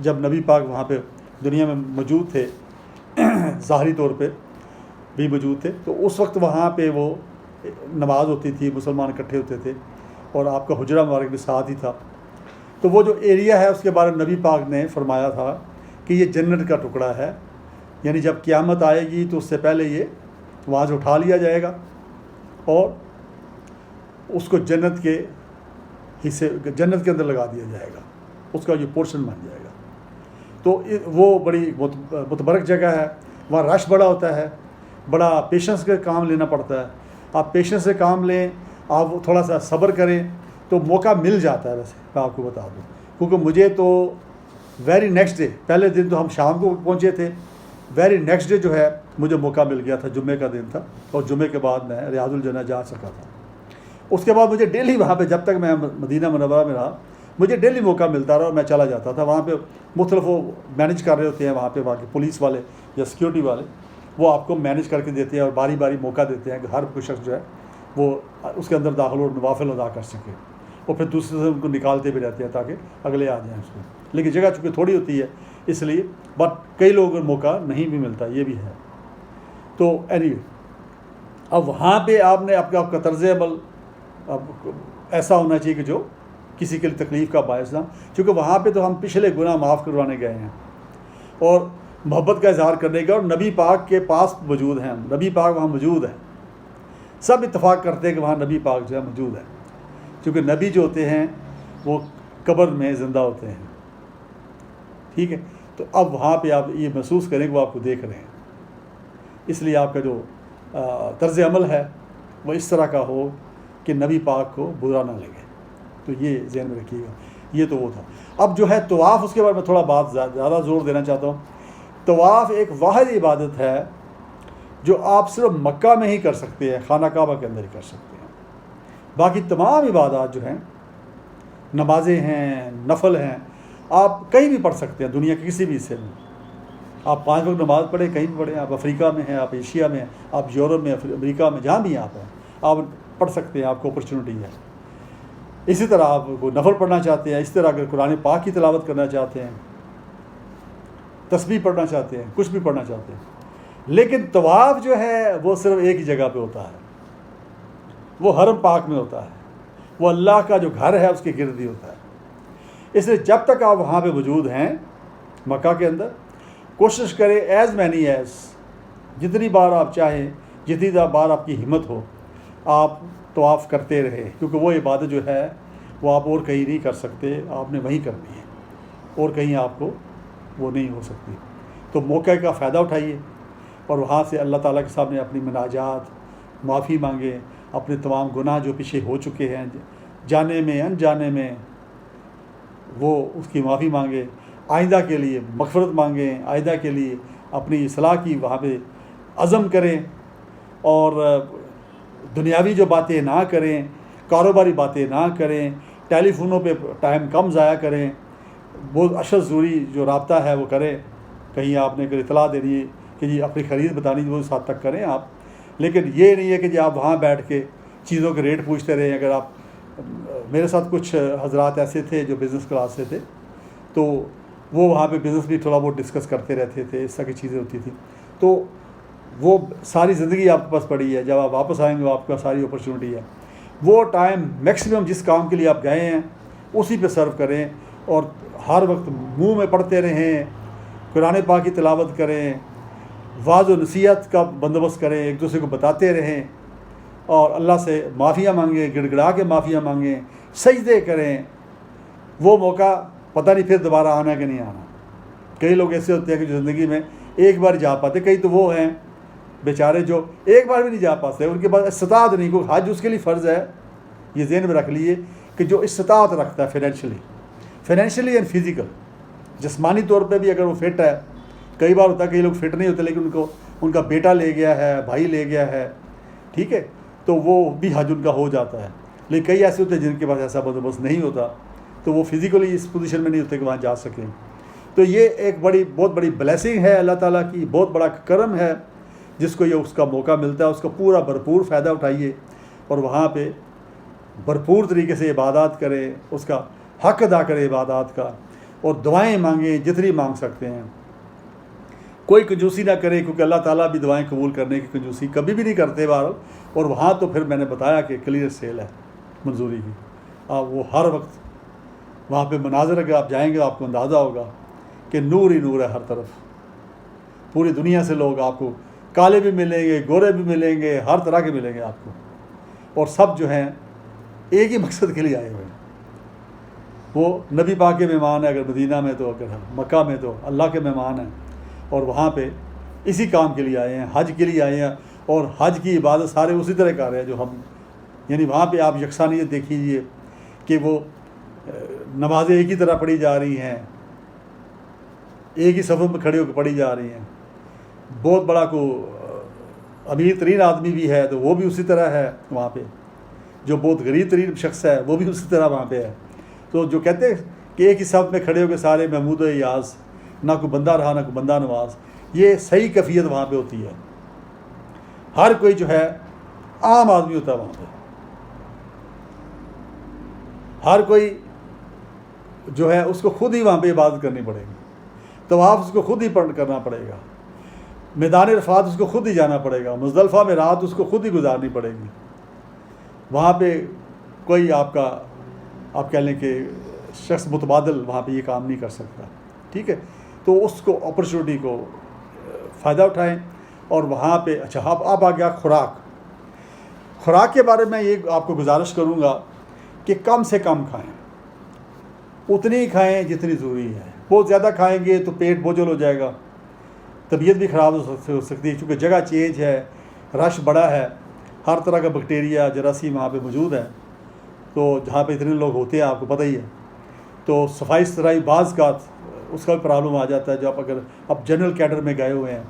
جب نبی پاک وہاں پہ دنیا میں موجود تھے، ظاہری طور پہ بھی موجود تھے، تو اس وقت وہاں پہ وہ نماز ہوتی تھی، مسلمان اکٹھے ہوتے تھے، اور آپ کا حجرہ مبارک بھی ساتھ ہی تھا۔ تو وہ جو ایریا ہے اس کے بارے میں نبی پاک نے فرمایا تھا کہ یہ جنت کا ٹکڑا ہے، یعنی جب قیامت آئے گی تو اس سے پہلے یہ وہاں سے اٹھا لیا جائے گا اور اس کو جنت کے حصے جنت کے اندر لگا دیا جائے گا، اس کا جو پورشن بن جائے گا۔ تو وہ بڑی متبرک جگہ ہے، وہاں رش بڑا ہوتا ہے، بڑا پیشنس کا کام لینا پڑتا ہے۔ آپ پیشنس سے کام لیں، آپ تھوڑا سا صبر کریں تو موقع مل جاتا ہے۔ ویسے میں آپ کو بتا دوں، کیونکہ مجھے تو ویری نیکسٹ ڈے، پہلے دن تو ہم شام کو پہنچے تھے، ویری نیکسٹ ڈے جو ہے مجھے موقع مل گیا تھا، جمعے کا دن تھا، اور جمعے کے بعد میں ریاض الجنہ جا سکا تھا۔ اس کے بعد مجھے ڈیلی وہاں پہ، جب تک میں مدینہ منورہ میں رہا، مجھے ڈیلی موقع ملتا رہا اور میں چلا جاتا تھا۔ وہاں پہ مختلف وہ مینیج کر رہے ہوتے ہیں، وہاں پہ کے پولیس والے یا سیکیورٹی والے، وہ آپ کو مینیج کر کے دیتے ہیں اور باری باری موقع دیتے ہیں کہ ہر کوئی شخص جو ہے وہ اس کے اندر داخل اور نوافل ادا کر سکے، اور پھر دوسرے سے ان کو نکالتے بھی رہتے ہیں تاکہ اگلے آ جائیں اس میں۔ لیکن جگہ چونکہ تھوڑی ہوتی ہے اس لیے، بٹ کئی لوگوں کو موقع نہیں بھی ملتا، یہ بھی ہے۔ تو اینی اب وہاں پہ آپ نے آپ کا طرز عمل اب ایسا ہونا چاہیے کہ جو کسی کے لیے تکلیف کا باعث نہ، چونکہ وہاں پہ تو ہم پچھلے گناہ معاف کروانے گئے ہیں اور محبت کا اظہار کرنے کا، اور نبی پاک کے پاس موجود ہیں، نبی پاک وہاں موجود ہیں، سب اتفاق کرتے ہیں کہ وہاں نبی پاک جو ہے موجود ہے، کیونکہ نبی جو ہوتے ہیں وہ قبر میں زندہ ہوتے ہیں، ٹھیک ہے۔ تو اب وہاں پہ آپ یہ محسوس کریں کہ وہ آپ کو دیکھ رہے ہیں، اس لیے آپ کا جو طرز عمل ہے وہ اس طرح کا ہو کہ نبی پاک کو برا نہ لگے۔ تو یہ ذہن میں رکھیے گا، یہ تو وہ تھا۔ اب جو ہے طواف، اس کے بارے میں تھوڑا بات زیادہ زور دینا چاہتا ہوں۔ طواف ایک واحد عبادت ہے جو آپ صرف مکہ میں ہی کر سکتے ہیں، خانہ کعبہ کے اندر ہی کر سکتے ہیں۔ باقی تمام عبادات جو ہیں، نمازیں ہیں، نفل ہیں، آپ کہیں بھی پڑھ سکتے ہیں، دنیا کے کسی بھی حصے میں۔ آپ 5 وقت نماز پڑھیں، کہیں بھی پڑھیں، آپ افریقہ میں ہیں، آپ ایشیا میں ہیں، آپ یورپ میں، امریکہ میں، جہاں بھی آپ ہیں، آپ پڑھ سکتے ہیں، آپ کو اپرچونٹی ہے۔ اسی طرح آپ کو نفل پڑھنا چاہتے ہیں، اس طرح اگر قرآن پاک کی تلاوت کرنا چاہتے ہیں، تسبیح پڑھنا چاہتے ہیں، کچھ بھی پڑھنا چاہتے ہیں۔ لیکن طواف جو ہے وہ صرف ایک ہی جگہ پہ ہوتا ہے، وہ حرم پاک میں ہوتا ہے، وہ اللہ کا جو گھر ہے اس کے گرد ہی ہوتا ہے۔ اس لیے جب تک آپ وہاں پہ موجود ہیں مکہ کے اندر، کوشش کریں ایز مینی ایز، جتنی بار آپ چاہیں، جتنی بار آپ کی ہمت ہو، آپ طواف کرتے رہے، کیونکہ وہ عبادت جو ہے وہ آپ اور کہیں نہیں کر سکتے، آپ نے وہیں کرنی ہے، اور کہیں آپ کو وہ نہیں ہو سکتی۔ تو موقع کا فائدہ اٹھائیے اور وہاں سے اللہ تعالیٰ کے سامنے اپنی مناجات، معافی مانگیں، اپنے تمام گناہ جو پیچھے ہو چکے ہیں، جانے میں انجانے میں، وہ اس کی معافی مانگیں، آئندہ کے لیے مغفرت مانگیں، آئندہ کے لیے اپنی اصلاح کی وہاں پہ عزم کریں، اور دنیاوی جو باتیں نہ کریں، کاروباری باتیں نہ کریں، ٹیلی فونوں پہ ٹائم کم ضائع کریں، بہت اشد ضروری جو رابطہ ہے وہ کریں۔ کہیں آپ نے اگر اطلاع دینی ہے کہ جی اپنی خرید بتانی وہ اس حد تک کریں آپ، لیکن یہ نہیں ہے کہ جی آپ وہاں بیٹھ کے چیزوں کے ریٹ پوچھتے رہیں۔ اگر آپ، میرے ساتھ کچھ حضرات ایسے تھے جو بزنس کلاس سے تھے، تو وہ وہاں پہ بزنس بھی تھوڑا بہت ڈسکس کرتے رہتے تھے، اس طرح کی چیزیں ہوتی تھیں۔ تو وہ ساری زندگی آپ کے پاس پڑی ہے، جب آپ واپس آئیں گے آپ کا ساری اپرچونٹی ہے۔ وہ ٹائم میکسیمم جس کام کے لیے آپ گئے ہیں اسی پہ سرو کریں، اور ہر وقت منہ میں پڑھتے رہیں، قرآن پاک کی تلاوت کریں، واعظ و نصیحت کا بندوبست کریں، ایک دوسرے کو بتاتے رہیں، اور اللہ سے معافیاں مانگیں، گڑ گڑا کے معافیاں مانگیں، سجدے کریں۔ وہ موقع پتہ نہیں پھر دوبارہ آنا کہ نہیں آنا۔ کئی لوگ ایسے ہوتے ہیں کہ جو زندگی میں ایک بار جا پاتے، کئی تو وہ ہیں بیچارے جو ایک بار بھی نہیں جا پاتے، ان کے پاس استطاعت نہیں، کوئی حج اس کے لیے فرض ہے۔ یہ ذہن میں رکھ لیے کہ جو استطاعت رکھتا ہے فائنینشلی اینڈ فزیکل، جسمانی طور پہ بھی اگر وہ فٹ ہے، کئی بار ہوتا ہے کئی لوگ فٹ نہیں ہوتے لیکن ان کا بیٹا لے گیا ہے، بھائی لے گیا ہے، ٹھیک ہے، تو وہ بھی حج ان کا ہو جاتا ہے۔ لیکن کئی ایسے ہوتے ہیں جن کے پاس ایسا بندوبست نہیں ہوتا، تو وہ فزیکلی اس پوزیشن میں نہیں ہوتے کہ وہاں جا سکیں۔ تو یہ ایک بہت بڑی بلیسنگ ہے اللہ تعالیٰ کی، بہت بڑا کرم ہے جس کو یہ اس کا موقع ملتا ہے، اس کا پورا بھرپور فائدہ اٹھائیے، اور وہاں پہ بھرپور طریقے سے عبادات کریں، اس کا حق ادا کریں عبادات کا، اور دعائیں مانگیں جتنی مانگ سکتے ہیں۔ کوئی کنجوسی نہ کرے، کیونکہ اللہ تعالیٰ بھی دعائیں قبول کرنے کی کنجوسی کبھی بھی نہیں کرتے بہرحال۔ اور وہاں تو پھر میں نے بتایا کہ کلیئر سیل ہے منظوری کی، وہ ہر وقت وہاں پہ مناظر اگر آپ جائیں گے آپ کو اندازہ ہوگا کہ نور ہی نور ہے ہر طرف، پوری دنیا سے لوگ آپ کو، کالے بھی ملیں گے، گورے بھی ملیں گے، ہر طرح کے ملیں گے آپ کو، اور سب جو ہیں ایک ہی مقصد کے لیے آئے ہوئے ہیں. وہ نبی پاک کے مہمان ہیں اگر مدینہ میں، تو اگر مکہ میں تو اللہ کے مہمان ہیں، اور وہاں پہ اسی کام کے لیے آئے ہیں، حج کے لیے آئے ہیں. اور حج کی عبادت سارے اسی طرح کر رہے ہیں جو ہم، یعنی وہاں پہ آپ یکسانیت دیکھیے کہ وہ نمازیں ایک ہی طرح پڑھی جا رہی ہیں، ایک ہی صف میں کھڑے ہو کے پڑھی جا رہی ہیں. بہت بڑا کو امیر ترین آدمی بھی ہے تو وہ بھی اسی طرح ہے وہاں پہ، جو بہت غریب ترین شخص ہے وہ بھی اسی طرح وہاں پہ ہے. تو جو کہتے ہیں کہ ایک ہی صف میں کھڑے ہو کے سارے محمود و ایاز، نہ کوئی بندہ رہا نہ کوئی بندہ نواز، یہ صحیح کیفیت وہاں پہ ہوتی ہے. ہر کوئی جو ہے عام آدمی ہوتا ہے وہاں پہ، ہر کوئی جو ہے اس کو خود ہی وہاں پہ عبادت کرنی پڑے گی، طواف اس کو خود ہی کرنا پڑے گا، میدان عرفات اس کو خود ہی جانا پڑے گا، مزدلفہ میں رات اس کو خود ہی گزارنی پڑے گی. وہاں پہ کوئی آپ کہہ لیں کہ شخص متبادل وہاں پہ یہ کام نہیں کر سکتا. ٹھیک ہے، تو اس کو اپرچونیٹی کو فائدہ اٹھائیں. اور وہاں پہ اچھا اب آ گیا خوراک کے بارے میں یہ آپ کو گزارش کروں گا کہ کم سے کم کھائیں، اتنی ہی کھائیں جتنی ضروری ہے. بہت زیادہ کھائیں گے تو پیٹ بوجھل ہو جائے گا، طبیعت بھی خراب ہو سکتی ہے، کیونکہ جگہ چینج ہے، رش بڑا ہے، ہر طرح کا بیکٹیریا جراثیم وہاں پہ موجود ہے. تو جہاں پہ اتنے لوگ ہوتے ہیں آپ کو پتہ ہی ہے، تو صفائی ستھرائی بعض کا اس کا بھی پرابلم آ جاتا ہے. جو اگر آپ جنرل کیڈر میں گئے ہوئے ہیں،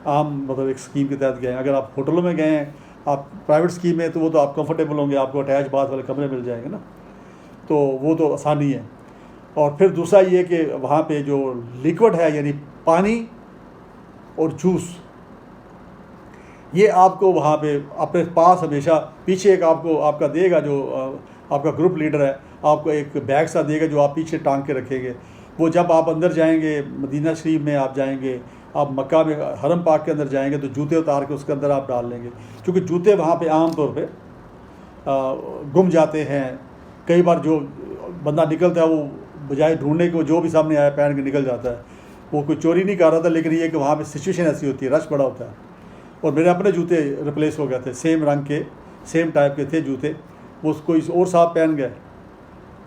عام مطلب ایک اسکیم کے تحت گئے ہیں، اگر آپ ہوٹلوں میں گئے ہیں، آپ پرائیویٹ اسکیم میں تو وہ تو آپ کمفرٹیبل ہوں گے، آپ کو اٹیچ باتھ والے کمرے مل جائیں گے نا، تو وہ تو آسانی ہے. اور پھر دوسرا یہ کہ وہاں پہ جو لیکوڈ ہے یعنی پانی اور جوس، یہ آپ کو وہاں پہ اپنے پاس ہمیشہ پیچھے ایک آپ کا دے گا، جو آپ کا گروپ لیڈر ہے، آپ کو ایک بیگ سا دے گا جو آپ پیچھے ٹانگ کے رکھیں گے. وہ جب آپ اندر جائیں گے، مدینہ شریف میں آپ جائیں گے، آپ مکہ میں حرم پاک کے اندر جائیں گے تو جوتے اتار کے اس کے اندر آپ ڈال لیں گے، کیونکہ جوتے وہاں پہ عام طور پہ گم جاتے ہیں. کئی بار جو بندہ نکلتا ہے وہ بجائے ڈھونڈنے کو جو بھی سامنے آیا پہن کے نکل جاتا ہے. وہ کوئی چوری نہیں کر رہا تھا، لیکن یہ کہ وہاں پہ سچویشن ایسی ہوتی ہے، رش بڑا ہوتا ہے. اور میرے اپنے جوتے ریپلیس ہو گئے تھے، سیم رنگ کے سیم ٹائپ کے تھے جوتے، وہ کوئی اور صاحب پہن گئے،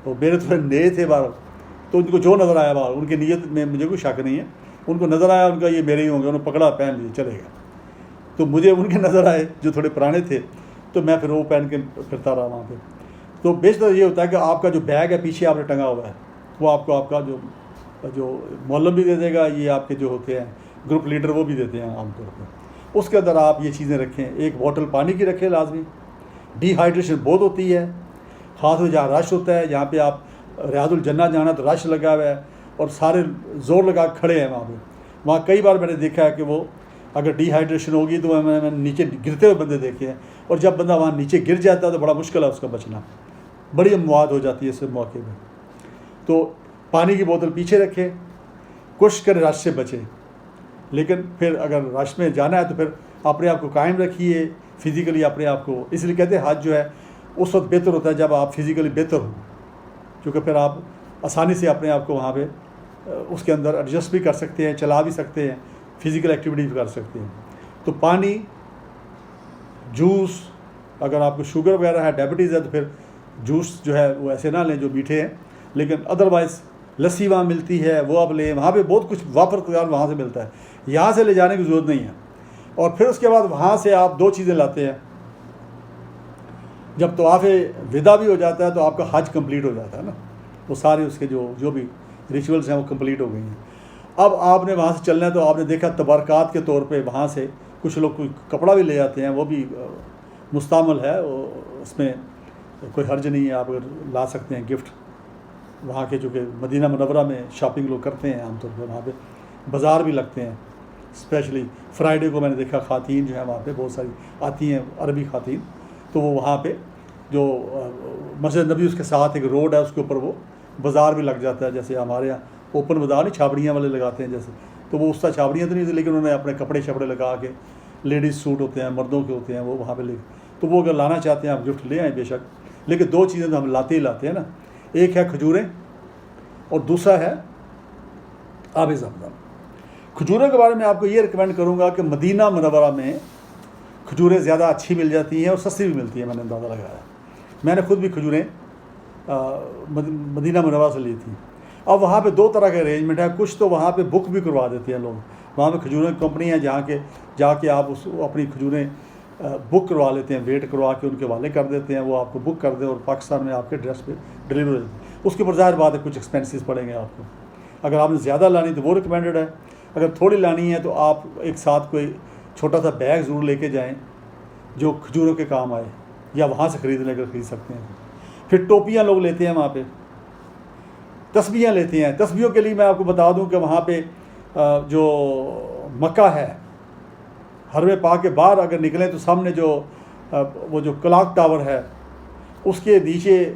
تو میرے تھوڑے نئے تھے باہر، تو ان کو جو نظر آیا باہر، ان کی نیت میں مجھے کوئی شک نہیں ہے، ان کو نظر آیا ان کا یہ میرے ہی ہوں گے، انہوں نے پکڑا پہن لیے چلے گئے. تو مجھے ان کے نظر آئے جو تھوڑے پرانے تھے، تو میں پھر وہ پہن کے پھرتا رہا وہاں پہ. تو بیشتر یہ ہوتا ہے کہ آپ کا جو بیگ ہے پیچھے آپ نے ٹنگا ہوا ہے، وہ آپ کو آپ کا جو معلم بھی دے دے گا، یہ آپ کے جو ہوتے ہیں گروپ لیڈر وہ بھی دیتے ہیں عام طور پہ. اس کے اندر آپ یہ چیزیں رکھیں، ایک بوٹل پانی کی رکھیں لازمی. ڈی ہائیڈریشن بہت ہوتی ہے، خاص طور جہاں رش ہوتا ہے، جہاں پہ آپ ریاض الجنہ جانا تو رش لگا ہوا ہے اور سارے زور لگا کھڑے ہیں وہاں پہ. وہاں کئی بار میں نے دیکھا ہے کہ وہ اگر ڈی ہائیڈریشن ہوگی تو میں نے نیچے گرتے ہوئے بندے دیکھے ہیں، اور جب بندہ وہاں نیچے گر جاتا ہے تو بڑا مشکل ہے اس کا بچنا، بڑی اموات ہو جاتی ہے اس موقع میں. تو پانی کی بوتل پیچھے رکھیں، کوشش کریں رش سے بچیں. لیکن پھر اگر رش میں جانا ہے تو پھر اپنے آپ کو قائم رکھیے، فزیکلی اپنے آپ کو. اس لیے کہتے ہیں حج جو ہے اس وقت بہتر ہوتا ہے جب آپ فزیکلی بہتر ہوں، کیونکہ پھر آپ آسانی سے اپنے آپ کو وہاں پہ اس کے اندر ایڈجسٹ بھی کر سکتے ہیں، چلا بھی سکتے ہیں، فزیکل ایکٹیویٹی بھی کر سکتے ہیں. تو پانی، جوس، اگر آپ کو شوگر وغیرہ ہے، ڈائبٹیز ہے، تو پھر جوس جو ہے وہ ایسے نہ لیں جو میٹھے ہیں. لیکن ادروائز لسی وہاں ملتی ہے وہ آپ لیں، وہاں پہ بہت کچھ وافر قدار وہاں سے ملتا ہے، یہاں سے لے جانے کی ضرورت نہیں ہے. اور پھر اس کے بعد وہاں سے آپ دو چیزیں لاتے ہیں. جب طواف وداع بھی ہو جاتا ہے تو آپ کا حج کمپلیٹ ہو جاتا ہے نا، وہ سارے اس کے جو بھی ریچولز ہیں وہ کمپلیٹ ہو گئی ہیں. اب آپ نے وہاں سے چلنا ہے تو آپ نے دیکھا تبرکات کے طور پہ وہاں سے کچھ لوگ کوئی کپڑا بھی لے جاتے ہیں، وہ بھی مستعمل ہے، اس میں کوئی حرج نہیں ہے، آپ اگر لا سکتے ہیں گفٹ. وہاں کے چونکہ مدینہ منورہ میں شاپنگ لوگ کرتے ہیں عام طور پہ، وہاں پہ بازار بھی لگتے ہیں. اسپیشلی فرائیڈے کو میں نے دیکھا خواتین جو ہیں وہاں پہ بہت ساری آتی ہیں، عربی خواتین، تو وہ وہاں پہ جو مسجد نبی اس کے ساتھ ایک روڈ ہے اس کے اوپر وہ بازار بھی لگ جاتا ہے، جیسے ہمارے یہاں اوپن بازار نہیں چھاپڑیاں والے لگاتے ہیں جیسے، تو وہ اس طرح چھاپڑیاں تو نہیں تھیں، لیکن انہوں نے اپنے کپڑے شپڑے لگا کے، لیڈیز سوٹ ہوتے ہیں، مردوں کے ہوتے ہیں، وہ وہاں پہ لے، تو وہ اگر لانا چاہتے ہیں آپ گفٹ لے آئیں بے شک. لیکن دو چیزیں تو ہم لاتے ہی لاتے ہیں نا، ایک ہے کھجوریں اور دوسرا ہے آب زمزم. کھجوروں کے بارے میں آپ کو یہ ریکمینڈ کروں گا کہ مدینہ منورہ میں کھجوریں زیادہ اچھی مل جاتی ہیں اور سستی بھی ملتی ہیں. میں نے اندازہ لگایا, میں نے خود بھی کھجوریں مدینہ منورہ سے لی تھیں. اب وہاں پہ دو طرح کے ارینجمنٹ ہے. کچھ تو وہاں پہ بک بھی کروا دیتے ہیں لوگ. وہاں پہ کھجوریں کی کمپنی ہیں جا کے آپ اپنی کھجوریں بک کروا لیتے ہیں, ویٹ کروا کے ان کے حوالے کر دیتے ہیں, وہ آپ کو بک کر دیں اور پاکستان میں آپ کے ایڈریس پہ ڈلیور ہو جاتی ہے. اس کے اوپر ظاہر بات ہے کچھ ایکسپینسز پڑیں گے آپ کو. اگر آپ نے زیادہ لانی تو وہ ریکمینڈڈ ہے. اگر تھوڑی لانی ہے تو آپ ایک ساتھ کوئی چھوٹا سا بیگ ضرور لے کے جائیں جو کھجوروں کے کام آئے, یا وہاں سے خرید سکتے ہیں. پھر ٹوپیاں لوگ لیتے ہیں وہاں پہ, تسبیحاں لیتے ہیں. تسبیحوں کے لیے میں آپ کو بتا دوں کہ وہاں پہ جو مکہ ہے, حرم پاک کے باہر اگر نکلیں تو سامنے وہ جو کلاک ٹاور ہے اس کے نیچے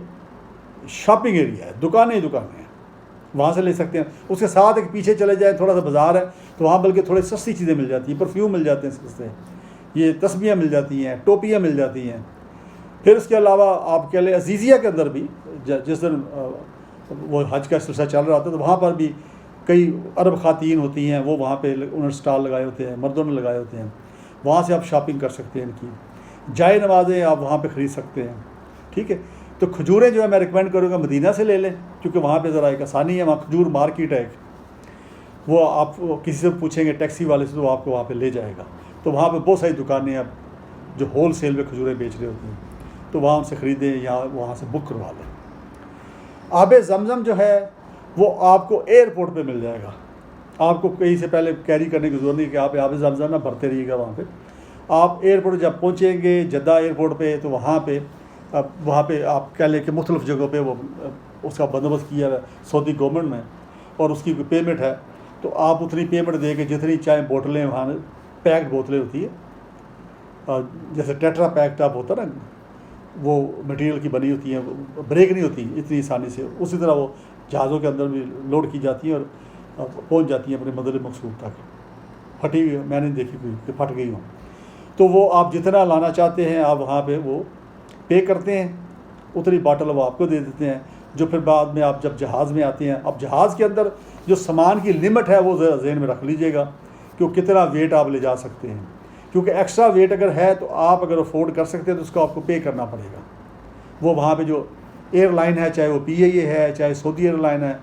شاپنگ ایریا ہے, دکانیں ہیں, وہاں سے لے سکتے ہیں. اس کے ساتھ ایک پیچھے چلے جائیں, تھوڑا سا بازار ہے, تو وہاں بلکہ تھوڑی سستی چیزیں مل جاتی ہیں, پرفیوم مل جاتے ہیں سستے, یہ تسبیحاں مل جاتی ہیں, ٹوپیاں مل جاتی ہیں. پھر اس کے علاوہ آپ کہہ لیں عزیزیہ کے اندر بھی جس دن وہ حج کا سلسلہ چل رہا ہوتا ہے تو وہاں پر بھی کئی عرب خواتین ہوتی ہیں, وہ وہاں پہ انہوں نے اسٹال لگائے ہوتے ہیں, مردوں نے لگائے ہوتے ہیں. وہاں سے آپ شاپنگ کر سکتے ہیں ان کی. جائے نمازیں آپ وہاں پہ خرید سکتے ہیں. ٹھیک ہے, تو کھجوریں جو ہے میں ریکمینڈ کروں گا مدینہ سے لے لیں, کیونکہ وہاں پہ ذرا ایک آسانی ہے. وہاں کھجور مارکیٹ ہے ایک, وہ آپ کسی سے پوچھیں گے ٹیکسی والے سے تو آپ کو وہاں پہ لے جائے گا. تو وہاں پہ بہت ساری دکانیں اب جو ہول سیل میں کھجوریں بیچ رہی ہوتی ہیں, تو وہاں ان سے خریدیں یا وہاں سے بک کروا لیں. آب زمزم جو ہے وہ آپ کو ایئرپورٹ پہ مل جائے گا. آپ کو کہیں سے پہلے کیری کرنے کی ضرورت نہیں کہ آپ آب زمزم نہ بھرتے رہیے گا. وہاں پہ آپ ایئرپورٹ جب پہنچیں گے جدہ ایئرپورٹ پہ, تو وہاں پہ آپ کہہ لیں کہ مختلف جگہوں پہ وہ اس کا بندوبست کیا ہے سعودی گورنمنٹ میں, اور اس کی پیمنٹ ہے. تو آپ اتنی پیمنٹ دے کے جتنی چاہیں بوتلیں, وہاں پیکڈ بوتلیں ہوتی ہے, جیسے ٹیٹرا پیک ٹاپ ہوتا ہے نا, وہ مٹیریل کی بنی ہوتی ہیں, بریک نہیں ہوتی اتنی آسانی سے, اسی طرح وہ جہازوں کے اندر بھی لوڈ کی جاتی ہیں اور پہنچ جاتی ہیں اپنے منزل مقصود تک. پھٹی ہوئی میں نے دیکھی کوئی کہ پھٹ گئی ہوں. تو وہ آپ جتنا لانا چاہتے ہیں آپ وہاں پہ وہ پے کرتے ہیں, اتنی باٹل وہ آپ کو دے دیتے ہیں. جو پھر بعد میں آپ جب جہاز میں آتے ہیں, اب جہاز کے اندر جو سامان کی لمٹ ہے وہ ذرا ذہن میں رکھ لیجئے گا کہ کتنا ویٹ آپ لے جا سکتے ہیں, کیونکہ ایکسٹرا ویٹ اگر ہے تو آپ اگر افورڈ کر سکتے ہیں تو اس کو آپ کو پے کرنا پڑے گا. وہ وہاں پہ جو ایئر لائن ہے, چاہے وہ پی اے اے ہے, چاہے سعودی ایئر لائن ہے,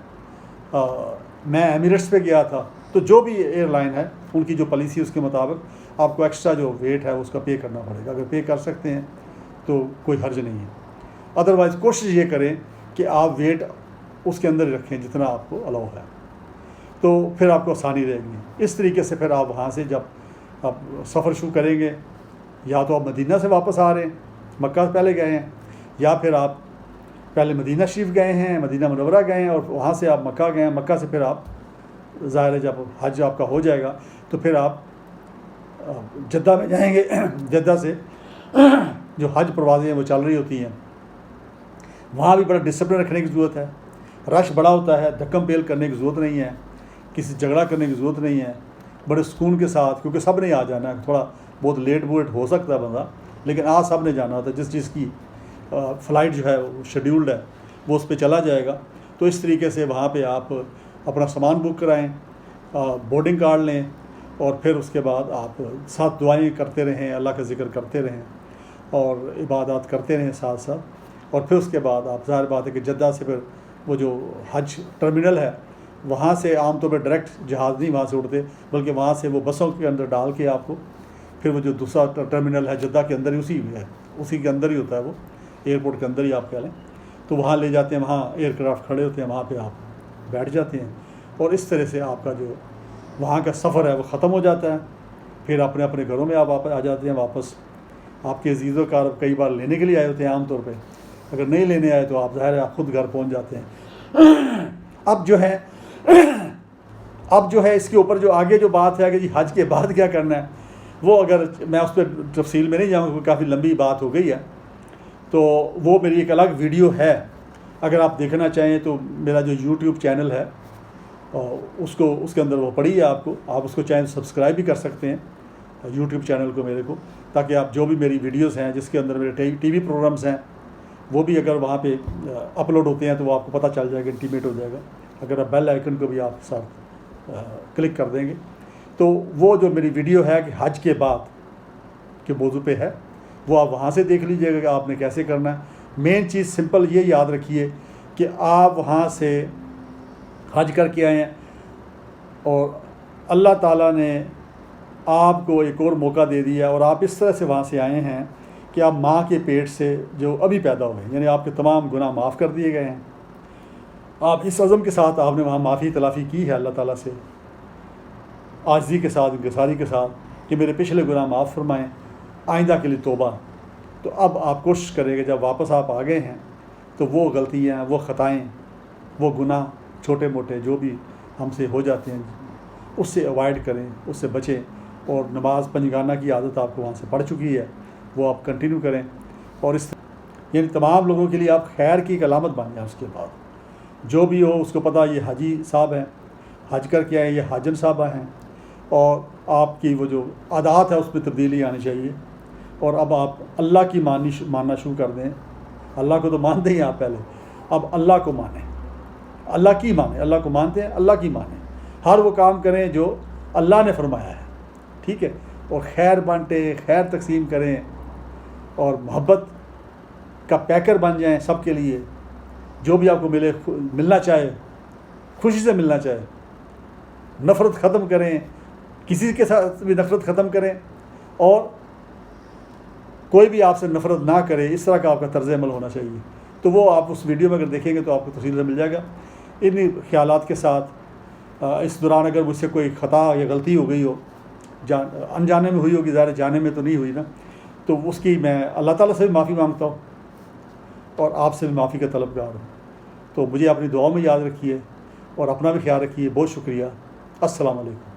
میں ایمریٹس پہ گیا تھا, تو جو بھی ایئر لائن ہے ان کی جو پالیسی اس کے مطابق آپ کو ایکسٹرا جو ویٹ ہے اس کا پے کرنا پڑے گا. اگر پے کر سکتے ہیں تو کوئی حرج نہیں ہے. ادروائز کوشش یہ کریں کہ آپ ویٹ اس کے اندر ہی رکھیں جتنا آپ کو الاؤ ہے, تو پھر آپ کو آسانی رہے گی. اس طریقے سے پھر آپ وہاں سے جب آپ سفر شروع کریں گے, یا تو آپ مدینہ سے واپس آ رہے ہیں, مکہ سے پہلے گئے ہیں, یا پھر آپ پہلے مدینہ شریف گئے ہیں, مدینہ منورہ گئے ہیں, اور وہاں سے آپ مکہ گئے ہیں. مکہ سے پھر آپ ظاہر ہے جب حج آپ کا ہو جائے گا تو پھر آپ جدہ میں جائیں گے. جدہ سے جو حج پروازیں ہیں وہ چل رہی ہوتی ہیں, وہاں بھی بڑا ڈسپلن رکھنے کی ضرورت ہے. رش بڑا ہوتا ہے, دھکم پیل کرنے کی ضرورت نہیں ہے, کسی جھگڑا کرنے کی ضرورت نہیں ہے, بڑے سکون کے ساتھ, کیونکہ سب نے آ جانا ہے. تھوڑا بہت لیٹ ہو سکتا ہے بندہ, لیکن آج سب نے جانا ہوتا ہے. جس چیز کی فلائٹ جو ہے شیڈیولڈ ہے وہ اس پہ چلا جائے گا. تو اس طریقے سے وہاں پہ آپ اپنا سامان بک کرائیں, بورڈنگ کارڈ لیں, اور پھر اس کے بعد آپ ساتھ دعائیں کرتے رہیں, اللہ کا ذکر کرتے رہیں اور عبادات کرتے رہیں ساتھ ساتھ. اور پھر اس کے بعد آپ ظاہر بات ہے کہ جدہ سے پھر وہ جو حج ٹرمینل ہے وہاں سے عام طور پہ ڈائریکٹ جہاز نہیں وہاں سے اڑتے, بلکہ وہاں سے وہ بسوں کے اندر ڈال کے آپ کو پھر وہ جو دوسرا ٹرمینل ہے جدہ کے اندر ہی اسی کے اندر ہی ہوتا ہے, وہ ایئرپورٹ کے اندر ہی آپ کہہ لیں, تو وہاں لے جاتے ہیں. وہاں ایئر کرافٹ کھڑے ہوتے ہیں, وہاں پہ آپ بیٹھ جاتے ہیں, اور اس طرح سے آپ کا جو وہاں کا سفر ہے وہ ختم ہو جاتا ہے. پھر اپنے اپنے گھروں میں آپ آ جاتے ہیں واپس. آپ کے عزیز و کار کئی بار لینے کے لیے آئے ہوتے ہیں عام طور پہ, اگر نہیں لینے آئے تو آپ ظاہر ہے آپ خود گھر پہنچ جاتے ہیں. اب جو ہے اس کے اوپر جو آگے جو بات ہے کہ جی حج کے بعد کیا کرنا ہے, وہ اگر میں اس پہ تفصیل میں نہیں جاؤں گا, کافی لمبی بات ہو گئی ہے, تو وہ میری ایک الگ ویڈیو ہے. اگر آپ دیکھنا چاہیں تو میرا جو یوٹیوب چینل ہے اس کے اندر وہ پڑی ہے آپ اس کو چاہیں سبسکرائب بھی کر سکتے ہیں یوٹیوب چینل کو میرے کو, تاکہ آپ جو بھی میری ویڈیوز ہیں جس کے اندر میرے ٹی وی پروگرامز ہیں وہ بھی اگر وہاں پہ اپلوڈ ہوتے ہیں تو وہ آپ کو پتہ چل جائے گا, انٹیمیٹ ہو جائے گا. اگر آپ بیل آئیکن کو بھی آپ ساتھ کلک کر دیں گے تو وہ جو میری ویڈیو ہے کہ حج کے بعد کے موضوع پہ ہے، وہ آپ وہاں سے دیکھ لیجیے گا کہ آپ نے کیسے کرنا ہے۔ مین چیز سمپل یہ یاد رکھیے کہ آپ وہاں سے حج کر کے آئے ہیں اور اللہ تعالیٰ نے آپ کو ایک اور موقع دے دیا، اور آپ اس طرح سے وہاں سے آئے ہیں کہ آپ ماں کے پیٹ سے جو ابھی پیدا ہوئے ہیں، یعنی آپ کے تمام گناہ معاف کر دیے گئے ہیں۔ آپ اس عزم کے ساتھ آپ نے وہاں معافی تلافی کی ہے اللہ تعالیٰ سے، عاجزی کے ساتھ، انکساری کے ساتھ، کہ میرے پچھلے گناہ معاف فرمائیں، آئندہ کے لیے توبہ۔ تو اب آپ کوشش کریں کہ جب واپس آپ آ گئے ہیں تو وہ غلطیاں، وہ خطائیں، وہ گناہ چھوٹے موٹے جو بھی ہم سے ہو جاتے ہیں اس سے اوائڈ کریں، اس سے بچیں، اور نماز پنجگانہ کی عادت آپ کو وہاں سے پڑ چکی ہے وہ آپ کنٹینیو کریں، اور اس یعنی تمام لوگوں کے لیے آپ خیر کی ایک علامت بن جائیں۔ اس کے بعد جو بھی ہو اس کو پتہ یہ حاجی صاحب ہیں، حج کر کے آئے، یہ حاجن صاحبہ ہیں، اور آپ کی وہ جو عادات ہے اس میں تبدیلی آنی چاہیے، اور اب آپ اللہ کی ماننا شروع کر دیں۔ اللہ کو تو مانتے ہی آپ پہلے، اب اللہ کو مانیں، اللہ کی مانیں، اللہ کو مانتے ہیں، اللہ کی مانیں، ہر وہ کام کریں جو اللہ نے فرمایا ہے، ٹھیک ہے، اور خیر بانٹیں، خیر تقسیم کریں، اور محبت کا پیکر بن جائیں سب کے لیے، جو بھی آپ کو ملنا چاہے خوشی سے ملنا چاہے، نفرت ختم کریں، کسی کے ساتھ بھی نفرت ختم کریں، اور کوئی بھی آپ سے نفرت نہ کرے، اس طرح کا آپ کا طرز عمل ہونا چاہیے۔ تو وہ آپ اس ویڈیو میں اگر دیکھیں گے تو آپ کو تفصیل سے مل جائے گا۔ ان خیالات کے ساتھ اس دوران اگر مجھ سے کوئی خطا یا غلطی ہو گئی ہو، انجانے میں ہوئی ہوگی، ظاہر جانے میں تو نہیں ہوئی نا، تو اس کی میں اللہ تعالیٰ سے بھی معافی مانگتا ہوں اور آپ سے بھی معافی کا طلبگار ہوں۔ تو مجھے اپنی دعاؤں میں یاد رکھیے اور اپنا بھی خیال رکھیے۔ بہت شکریہ۔ السلام علیکم۔